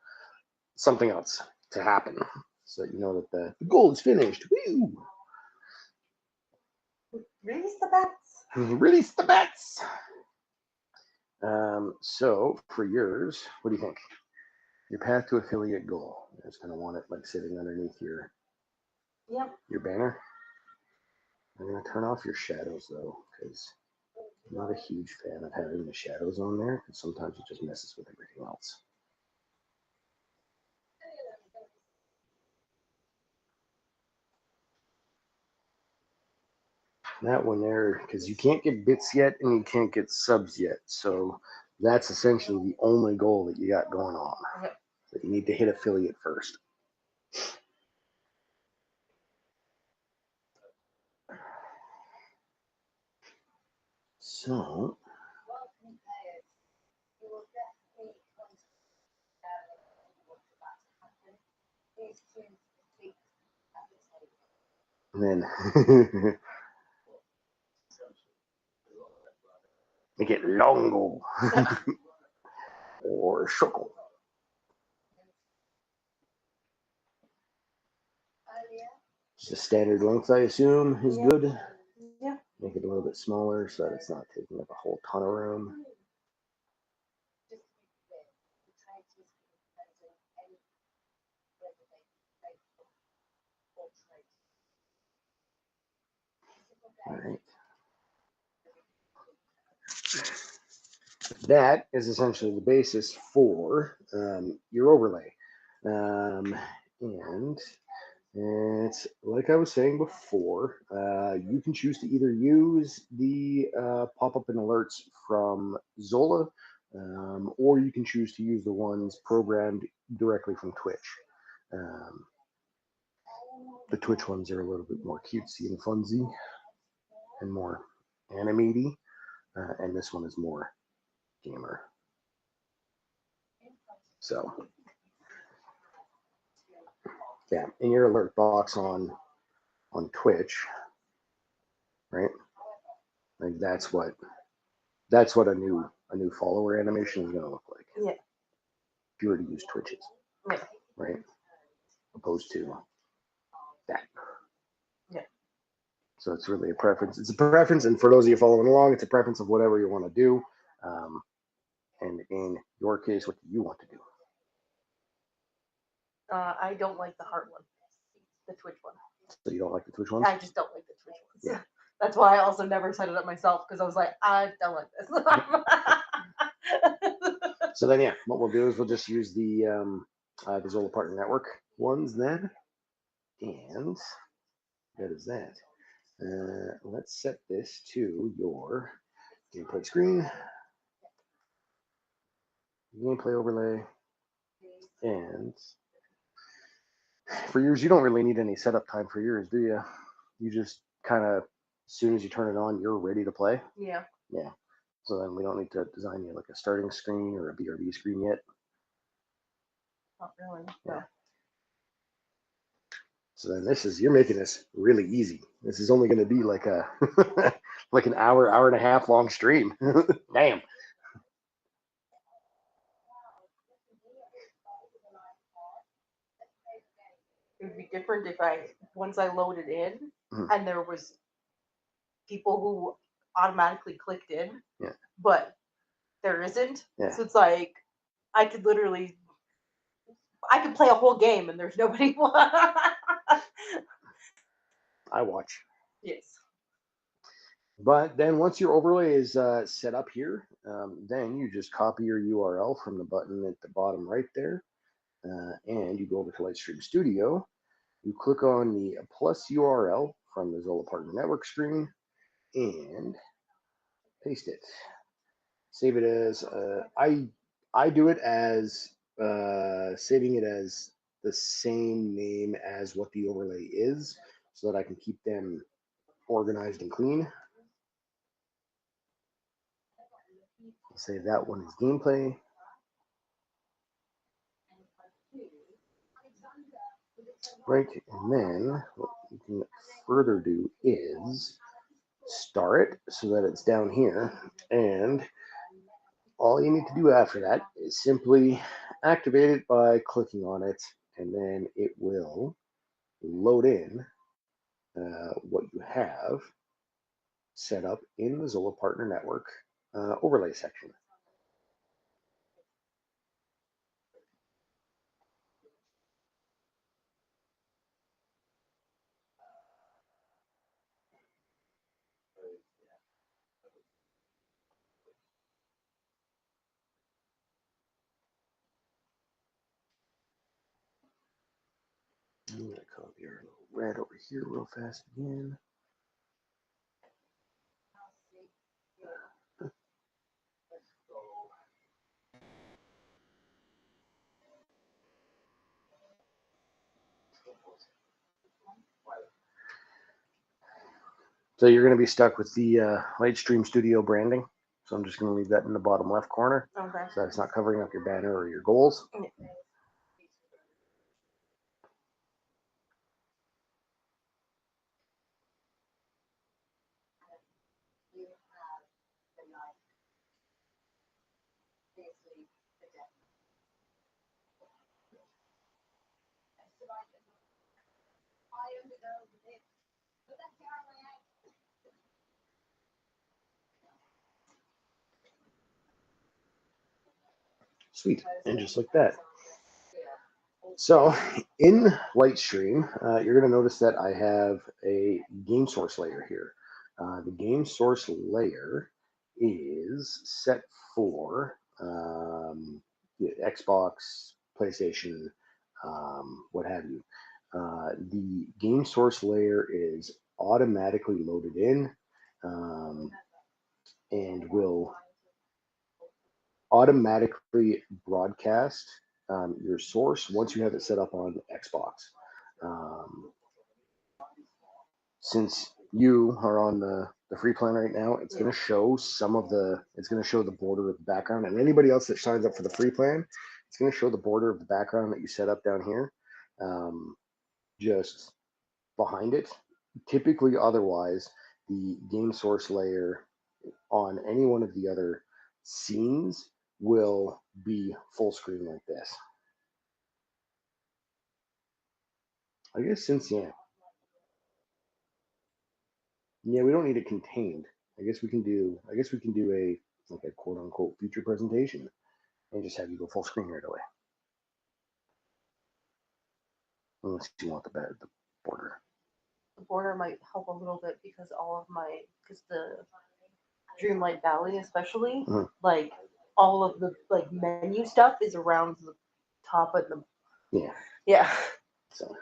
Speaker 1: something else to happen so that you know that the goal is finished. Woo!
Speaker 2: Release the bats.
Speaker 1: Release the bats. So for yours, what do you think? Your path to affiliate goal. I just kind of want it like sitting underneath your banner. I'm going to turn off your shadows though, because I'm not a huge fan of having the shadows on there, because sometimes it just messes with everything else. that one there, because you can't get bits yet and you can't get subs yet. So that's essentially the only goal that you got going on.
Speaker 2: Yep.
Speaker 1: But you need to hit affiliate first. So
Speaker 3: Welcome players. You will definitely contact what's about to happen. Please choose the seat at the table.
Speaker 1: and then make it longo or shoko.
Speaker 3: Earlier,
Speaker 1: Just a standard length, I assume, is
Speaker 2: Yeah.
Speaker 1: good.
Speaker 2: Yeah.
Speaker 1: Make it a little bit smaller so that it's not taking up a whole ton of room.
Speaker 3: just to be clear, the traitors can present any whether they be faithful or traitor.
Speaker 1: All right. That is essentially the basis for your overlay. And it's like I was saying before, you can choose to either use the pop-up and alerts from Zola, or you can choose to use the ones programmed directly from Twitch. The Twitch ones are a little bit more cutesy and funsy and more animaty, and this one is more gamer. So, yeah, in your alert box on Twitch, right? Like that's what a new follower animation is going to look like.
Speaker 2: Yeah.
Speaker 1: If you were to use Twitches,
Speaker 2: Yeah.
Speaker 1: right? Opposed to that.
Speaker 2: Yeah.
Speaker 1: So it's really a preference. It's a preference, and for those of you following along, it's a preference of whatever you want to do. And in your case, what do you want to do?
Speaker 2: I don't like the heart one, the Twitch one.
Speaker 1: So you don't like the Twitch ones?
Speaker 2: I just don't like the Twitch ones.
Speaker 1: Yeah.
Speaker 2: That's why I also never set it up myself because I was like, I don't like this.
Speaker 1: So then, yeah, what we'll do is we'll just use the Zola Partner Network ones then. And that is that. Let's set this to your gameplay screen, gameplay overlay, and for yours, you don't really need any setup time for yours, do you? You just kind of, as soon as you turn it on, you're ready to play.
Speaker 2: Yeah.
Speaker 1: Yeah. So then we don't need to design you like a starting screen or a BRB screen yet.
Speaker 2: Not really.
Speaker 1: Yeah.
Speaker 2: No.
Speaker 1: So then you're making this really easy. This is only going to be like a like an hour and a half long stream. Damn.
Speaker 2: It would be different if once I loaded in
Speaker 1: Mhm.
Speaker 2: and there was people who automatically clicked in.
Speaker 1: Yeah.
Speaker 2: But there isn't.
Speaker 1: Yeah.
Speaker 2: So it's like I could play a whole game and there's nobody.
Speaker 1: I watch.
Speaker 2: Yes.
Speaker 1: But then once your overlay is set up here, then you just copy your URL from the button at the bottom right there, and you go over to Lightstream Studio. You click on the plus URL from the Zola Partner Network screen and paste it. Save it as I do it as saving it as the same name as what the overlay is, so that I can keep them organized and clean. I'll say that one is gameplay. Right, and then what you can further do is star it so that it's down here, and all you need to do after that is simply activate it by clicking on it, and then it will load in what you have set up in the Zola Partner Network overlay section. I'm going to copy our little red over here real fast again. So you're going to be stuck with the Lightstream Studio branding. So I'm just going to leave that in the bottom left corner.
Speaker 2: Okay.
Speaker 1: So that's not covering up your banner or your goals.
Speaker 3: You have the light, basically the death. I undergo this. But that's the only way.
Speaker 1: Sweet. And just like that. So in Lightstream, you're going to notice that I have a game source layer here. The game source layer is set for Xbox, PlayStation, what have you. The game source layer is automatically loaded in and will automatically broadcast your source once you have it set up on Xbox. Um, since you are on the free plan right now, it's going to show it's going to show the border of the background. And anybody else that signs up for the free plan, it's going to show the border of the background that you set up down here, just behind it. Typically, otherwise, the game source layer on any one of the other scenes will be full screen like this. I guess yeah, we don't need it contained. I guess we can do a like a quote unquote feature presentation and just have you go full screen right away. Unless you want the border.
Speaker 2: The border might help a little bit because the Dreamlight Valley especially,
Speaker 1: Mhm.
Speaker 2: like all of the like menu stuff is around the top of the
Speaker 1: Yeah.
Speaker 2: So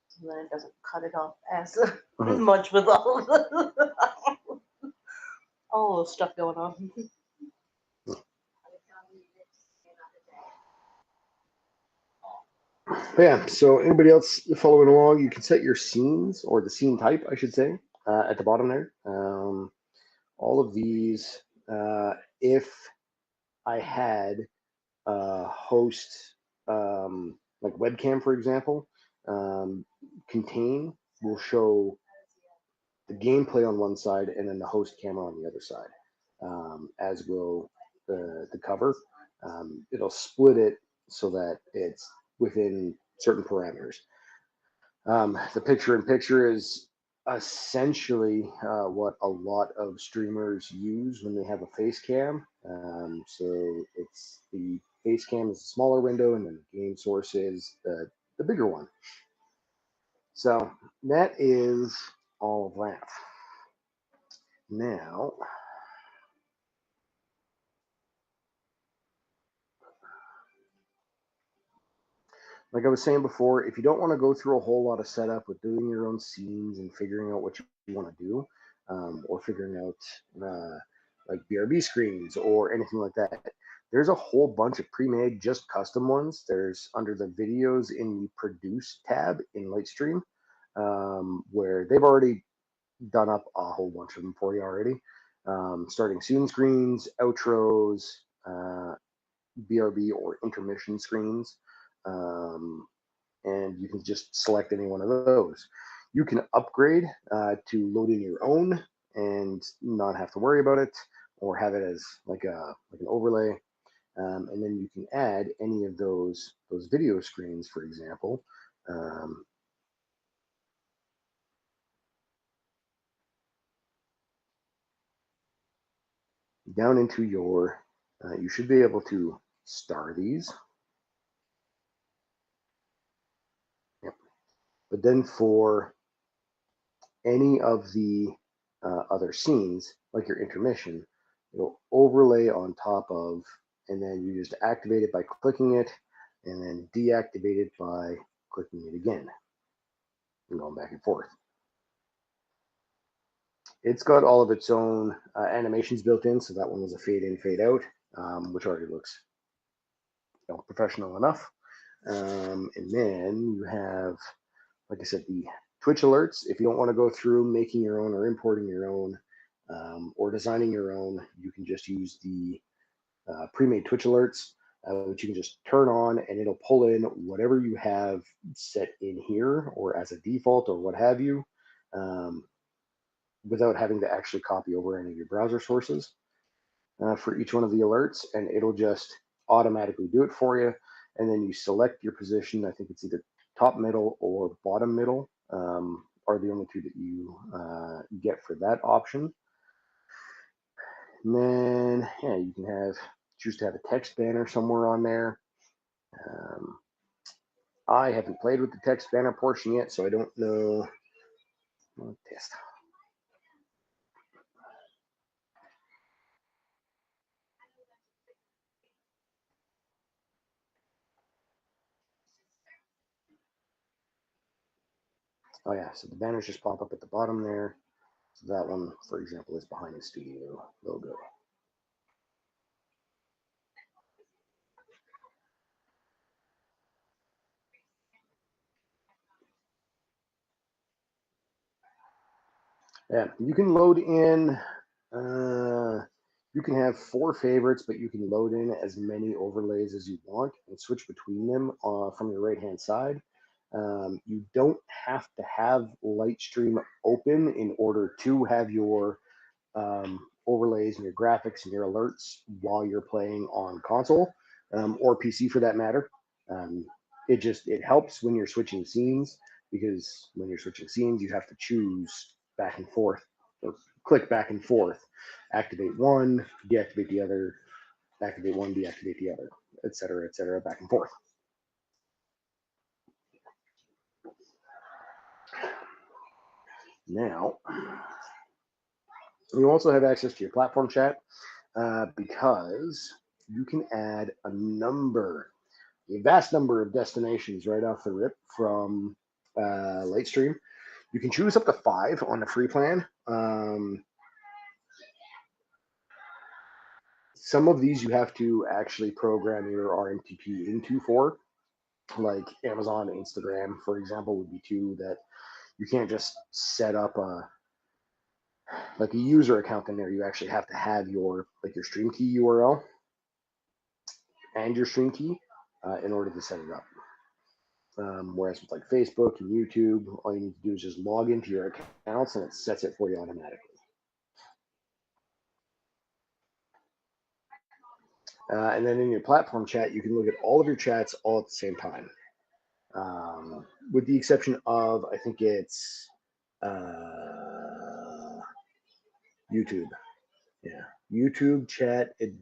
Speaker 1: So
Speaker 2: then it doesn't cut it off as
Speaker 1: Mhm.
Speaker 2: much with all of all the stuff going on.
Speaker 1: But yeah, so anybody else following along, you can set your scenes or the scene type, I should say, at the bottom there. All of these, if I had host like webcam, for example, contain will show the gameplay on one side and then the host camera on the other side, as will the cover. It'll split it so that it's within certain parameters. The picture-in-picture is essentially what a lot of streamers use when they have a face cam. So it's the face cam is a smaller window, and then the game source is the bigger one. So that is all of that. Now, like I was saying before, if you don't want to go through a whole lot of setup with doing your own scenes and figuring out what you want to do, or figuring out like BRB screens or anything like that, there's a whole bunch of pre-made, just custom ones. There's under the videos in the produce tab in Lightstream, where they've already done up a whole bunch of them for you already. Starting soon screens, outros, BRB or intermission screens. And you can just select any one of those. You can upgrade to load in your own and not have to worry about it, or have it as like an overlay. And then you can add any of those video screens, for example. Down into your, you should be able to star these. Yep. But then for any of the other scenes, like your intermission, it'll overlay on top of, and then you just activate it by clicking it, and then deactivate it by clicking it again, and going back and forth. It's got all of its own animations built in, so that one was a fade in, fade out, which already looks professional enough. And then you have, like I said, the Twitch alerts, if you don't want to go through making your own or importing your own or designing your own, you can just use the pre-made Twitch alerts, which you can just turn on and it'll pull in whatever you have set in here or as a default or what have you, without having to actually copy over any of your browser sources for each one of the alerts, and it'll just automatically do it for you. And then you select your position. I think it's either top middle or bottom middle are the only two that you get for that option. And then, yeah, you can choose to have a text banner somewhere on there. I haven't played with the text banner portion yet, so I don't know. I'll test. Oh yeah, so the banners just pop up at the bottom there. So that one, for example, is behind the studio logo. Yeah, you can load in, you can have 4 favorites, but you can load in as many overlays as you want and switch between them from your right-hand side. You don't have to have Lightstream open in order to have your overlays and your graphics and your alerts while you're playing on console or PC for that matter. It helps when you're switching scenes, because when you're switching scenes, you have to choose back and forth or click back and forth, activate one, deactivate the other, activate one, deactivate the other, etc., back and forth. Now, you also have access to your platform chat because you can add a vast number of destinations right off the rip from Lightstream. You can choose up to 5 on the free plan. Some of these you have to actually program your RMTP into for, like Amazon, Instagram, for example, would be 2 that you can't just set up a user account in there. You actually have to have your stream key URL and your stream key in order to set it up. Whereas with like Facebook and YouTube, all you need to do is just log into your accounts and it sets it for you automatically. And then in your platform chat, you can look at all of your chats all at the same time. With the exception of, I think it's YouTube. Yeah, YouTube chat, it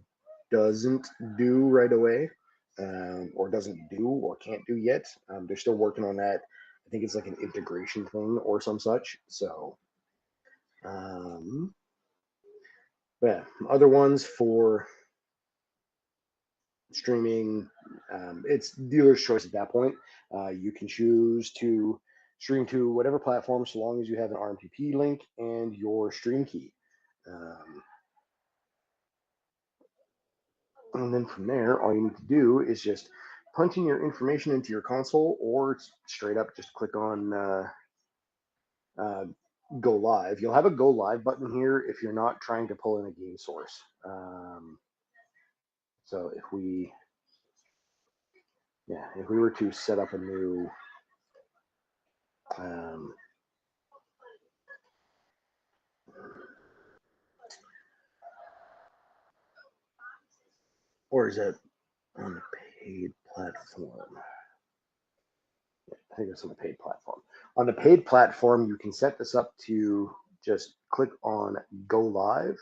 Speaker 1: doesn't do right away, or doesn't do or can't do yet. They're still working on that. I think it's like an integration thing or some such. So, yeah, other ones for streaming, it's dealer's choice at that point. You can choose to stream to whatever platform so long as you have an RMTP link and your stream key. And then from there, all you need to do is just punch in your information into your console, or straight up just click on go live. You'll have a go live button here if you're not trying to pull in a game source. So if we were to set up a new or is it on the paid platform? I think it's on the paid platform. On the paid platform, you can set this up to just click on go live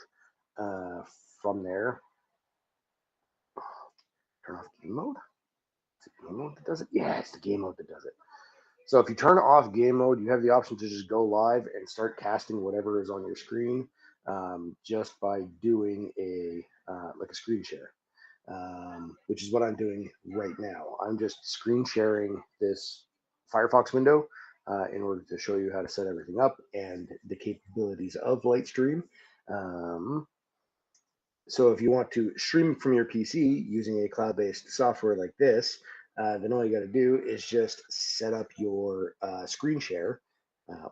Speaker 1: from there. Turn off game mode. Is it game mode that does it? Yeah, it's the game mode that does it. So if you turn off game mode, you have the option to just go live and start casting whatever is on your screen just by doing a screen share, which is what I'm doing right now. I'm just screen sharing this Firefox window in order to show you how to set everything up and the capabilities of Lightstream. So if you want to stream from your PC using a cloud-based software like this, then all you got to do is just set up your screen share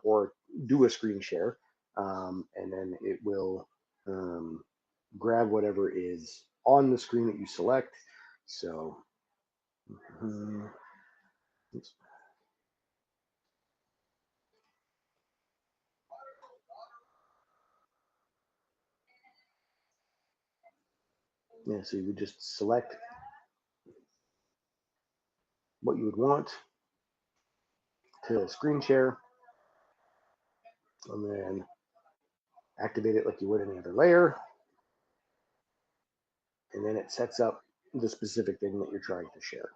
Speaker 1: or do a screen share, and then it will grab whatever is on the screen that you select. So, oops. Yeah, so you would just select what you would want to screen share, and then activate it like you would any other layer, and then it sets up the specific thing that you're trying to share.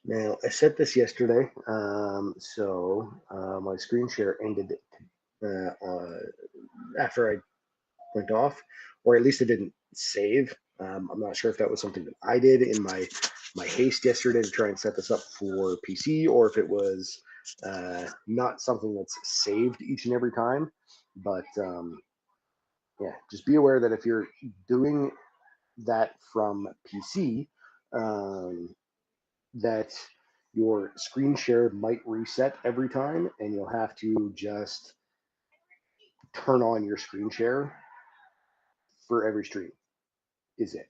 Speaker 1: Now, I set this yesterday, so my screen share ended after I went off, or at least it didn't save. I'm not sure if that was something that I did in my haste yesterday to try and set this up for PC, or if it was not something that's saved each and every time. But yeah, just be aware that if you're doing that from PC, that your screen share might reset every time, and you'll have to just turn on your screen share for every stream. Is it?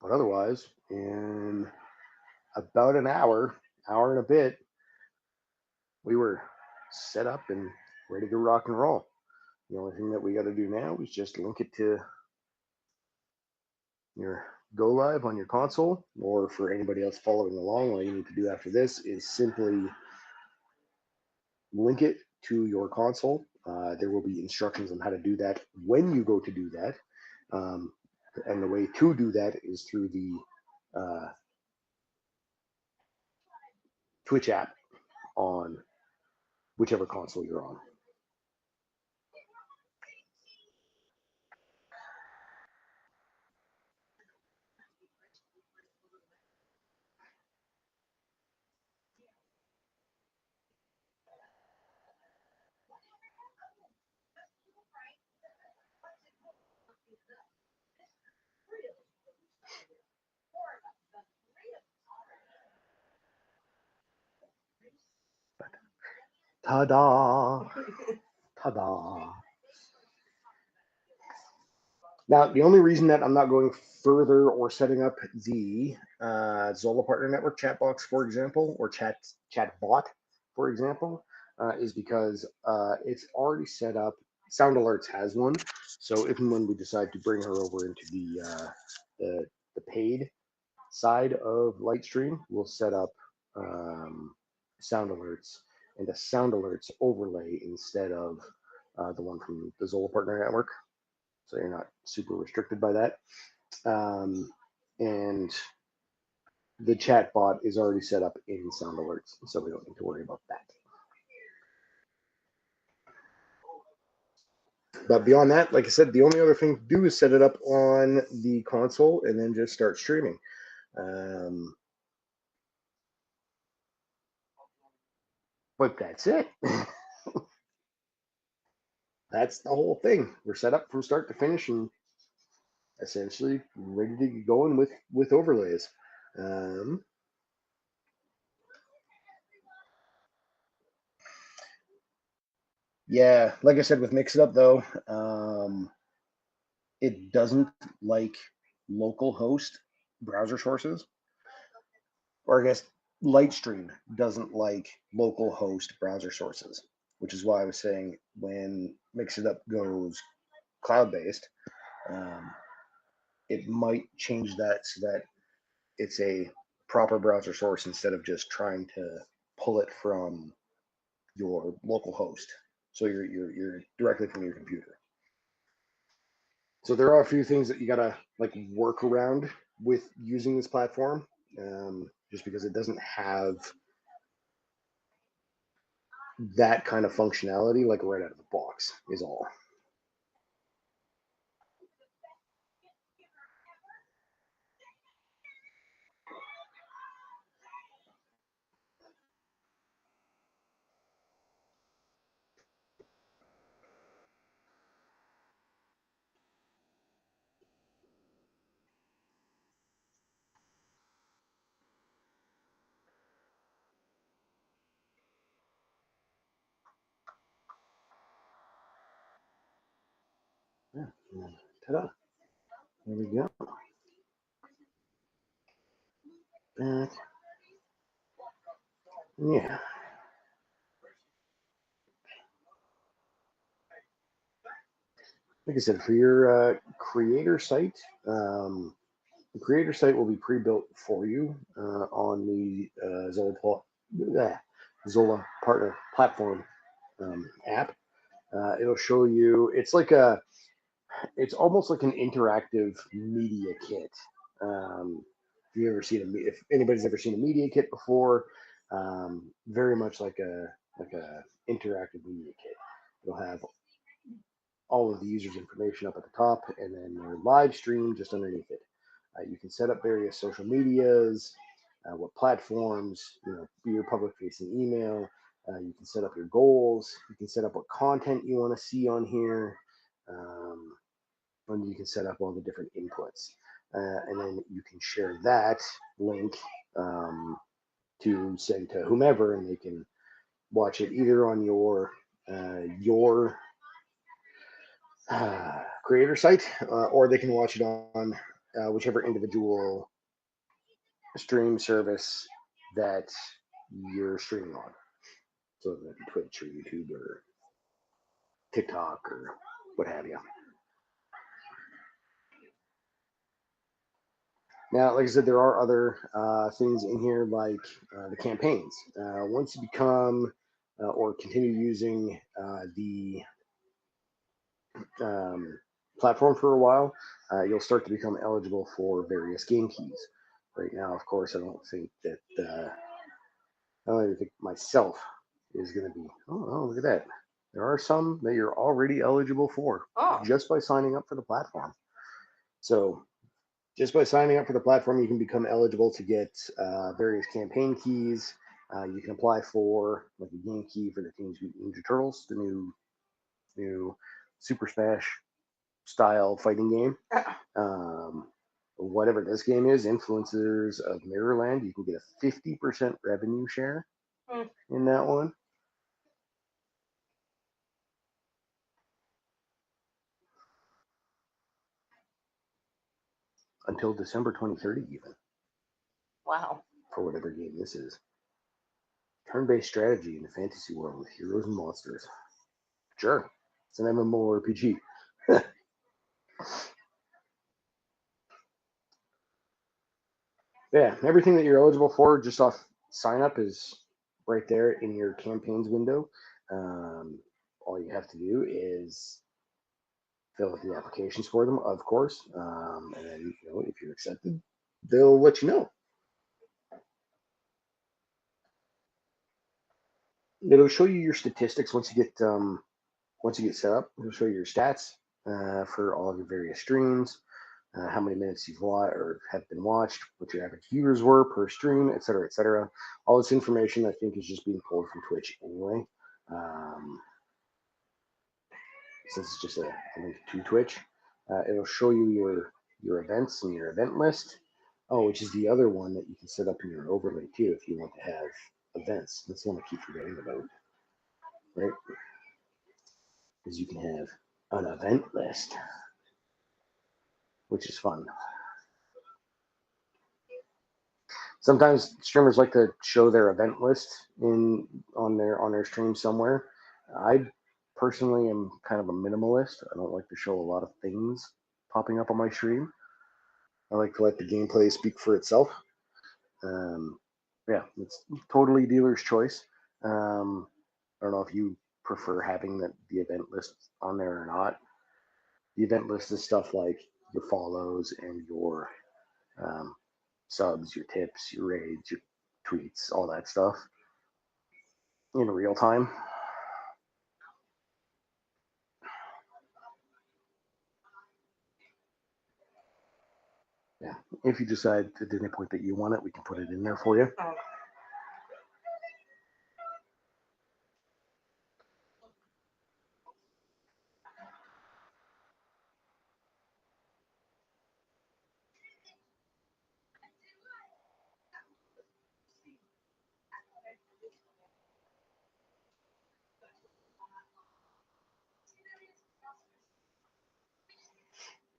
Speaker 1: But otherwise, in about an hour and a bit, we were set up and ready to rock and roll. The only thing that we got to do now is just link it to your go live on your console, or for anybody else following along, all you need to do after this is simply link it to your console. There will be instructions on how to do that when you go to do that. And the way to do that is through the Twitch app on whichever console you're on. Ta-da! Ta-da! Now, the only reason that I'm not going further or setting up the Zola Partner Network chat box, for example, or chat bot, for example, is because it's already set up. Sound Alerts has one, so if and when we decide to bring her over into the paid side of Lightstream, we'll set up Sound Alerts and a Sound Alerts overlay instead of the one from the Zola Partner Network. So you're not super restricted by that. And the chat bot is already set up in Sound Alerts, so we don't need to worry about that. But beyond that, like I said, the only other thing to do is set it up on the console and then just start streaming. But that's it. That's the whole thing. We're set up from start to finish and essentially ready to get going with overlays. Yeah, like I said, with Mix It Up though, it doesn't like local host browser sources, or I guess Lightstream doesn't like local host browser sources, which is why I was saying when Mix It Up goes cloud-based, it might change that so that it's a proper browser source instead of just trying to pull it from your local host. So you're directly from your computer. So there are a few things that you gotta like work around with using this platform, just because it doesn't have that kind of functionality like right out of the box is all. Yeah. Ta-da. There we go. Back. Yeah. Like I said, for your creator site, the creator site will be pre-built for you on the Zola Partner Platform app. It'll show you. It's almost like an interactive media kit. If you ever seen if anybody's ever seen a media kit before, very much like a interactive media kit. It'll have all of the user's information up at the top, and then their live stream just underneath it. You can set up various social medias, what platforms, your public facing email. You can set up your goals. You can set up what content you want to see on here. And you can set up all the different inputs. And then you can share that link to send to whomever, and they can watch it either on your creator site, or they can watch it on whichever individual stream service that you're streaming on. So that be Twitch or YouTube or TikTok or what have you. Now, like I said, there are other things in here like the campaigns. Once you become or continue using the platform for a while, you'll start to become eligible for various game keys. Right now, of course, I don't think that I don't even think myself is going to be. Oh, look at that! There are some that you're already eligible for just by signing up for the platform. So, just by signing up for the platform, you can become eligible to get various campaign keys. You can apply for like a game key for the Teenage Mutant Ninja Turtles, the new Super Smash style fighting game. Whatever this game is, Influencers of Mirrorland, you can get a 50% revenue share in that one. Until December 2030, even.
Speaker 2: Wow.
Speaker 1: For whatever game this is. Turn-based strategy in the fantasy world with heroes and monsters. Sure. It's an MMORPG. Yeah, everything that you're eligible for just off sign up is right there in your campaigns window. All you have to do is fill out the applications for them, of course, and then if you're accepted, they'll let you know. It'll show you your statistics once you get set up. It'll show you your stats for all of your various streams. How many minutes you've watched or have been watched, what your average viewers were per stream, et cetera, et cetera. All this information, I think, is just being pulled from Twitch anyway. Since it's just a link to Twitch, it'll show you your events and your event list. Oh, which is the other one that you can set up in your overlay too if you want to have events. That's the one I keep forgetting about, right? Because you can have an event list, which is fun. Sometimes streamers like to show their event list on their stream somewhere. I personally am kind of a minimalist. I don't like to show a lot of things popping up on my stream. I like to let the gameplay speak for itself. Yeah, it's totally dealer's choice. I don't know if you prefer having the event list on there or not. The event list is stuff like your follows and your subs, your tips, your raids, your tweets, all that stuff in real time. Yeah, if you decide at any point that you want it, we can put it in there for you.
Speaker 2: Oh.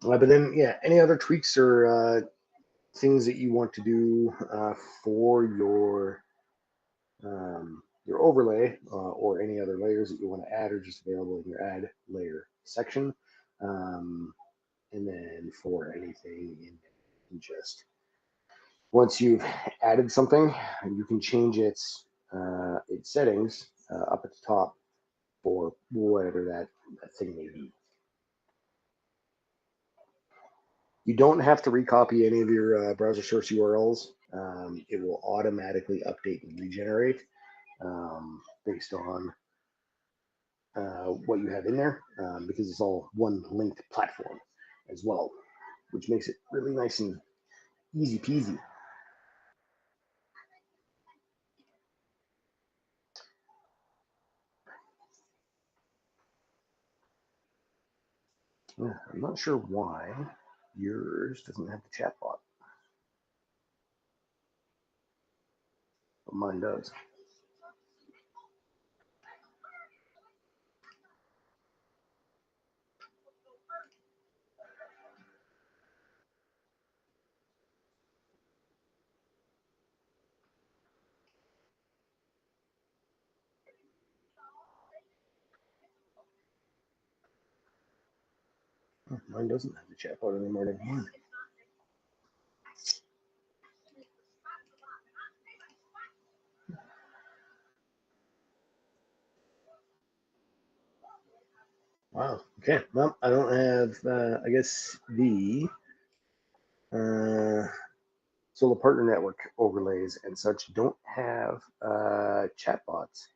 Speaker 1: But then, yeah, any other tweaks or things that you want to do for your overlay or any other layers that you want to add are just available in your add layer section. And then for anything in just once you've added something, you can change its settings up at the top for whatever that thing may be. You don't have to recopy any of your browser source URLs. It will automatically update and regenerate based on what you have in there because it's all one linked platform as well, which makes it really nice and easy peasy. Yeah, I'm not sure why yours doesn't have the chat bot, but mine does. Mine doesn't have the chat bot anymore than mine. Wow. Okay. Well, I don't have, I guess, the Solar Partner Network overlays and such don't have chatbots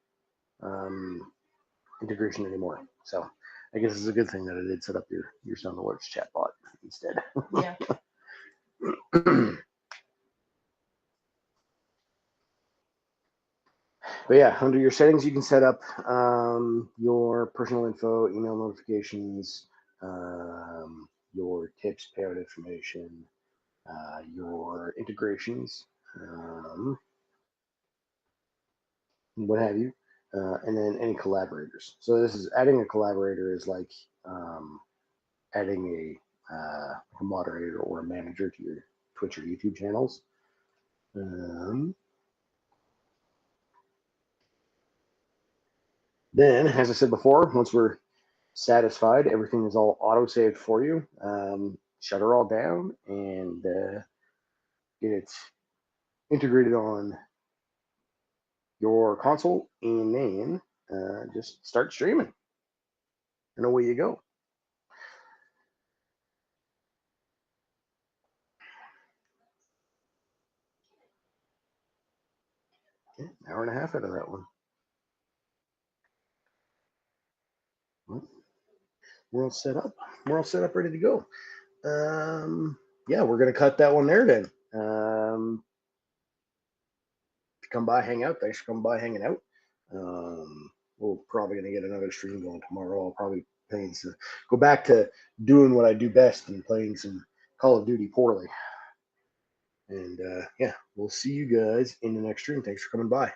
Speaker 1: integration anymore. So I guess it's a good thing that I did set up your Sound Alerts chatbot instead.
Speaker 2: Yeah.
Speaker 1: But yeah, under your settings, you can set up your personal info, email notifications, your tips, payout information, your integrations, what have you, and then any collaborators. So this is adding a collaborator is like adding a moderator or a manager to your Twitch or YouTube channels. Then, as I said before, once we're satisfied, everything is all auto-saved for you. Shut her all down and get it integrated on your console, and then just start streaming. And away you go. Yeah, hour and a half out of that one. Well, we're all set up. We're all set up, ready to go. Yeah, we're gonna cut that one there then. Come by, hang out. Thanks for coming by, hanging out. We're probably gonna get another stream going tomorrow. I'll probably go back to doing what I do best and playing some Call of Duty poorly. And yeah, we'll see you guys in the next stream. Thanks for coming by.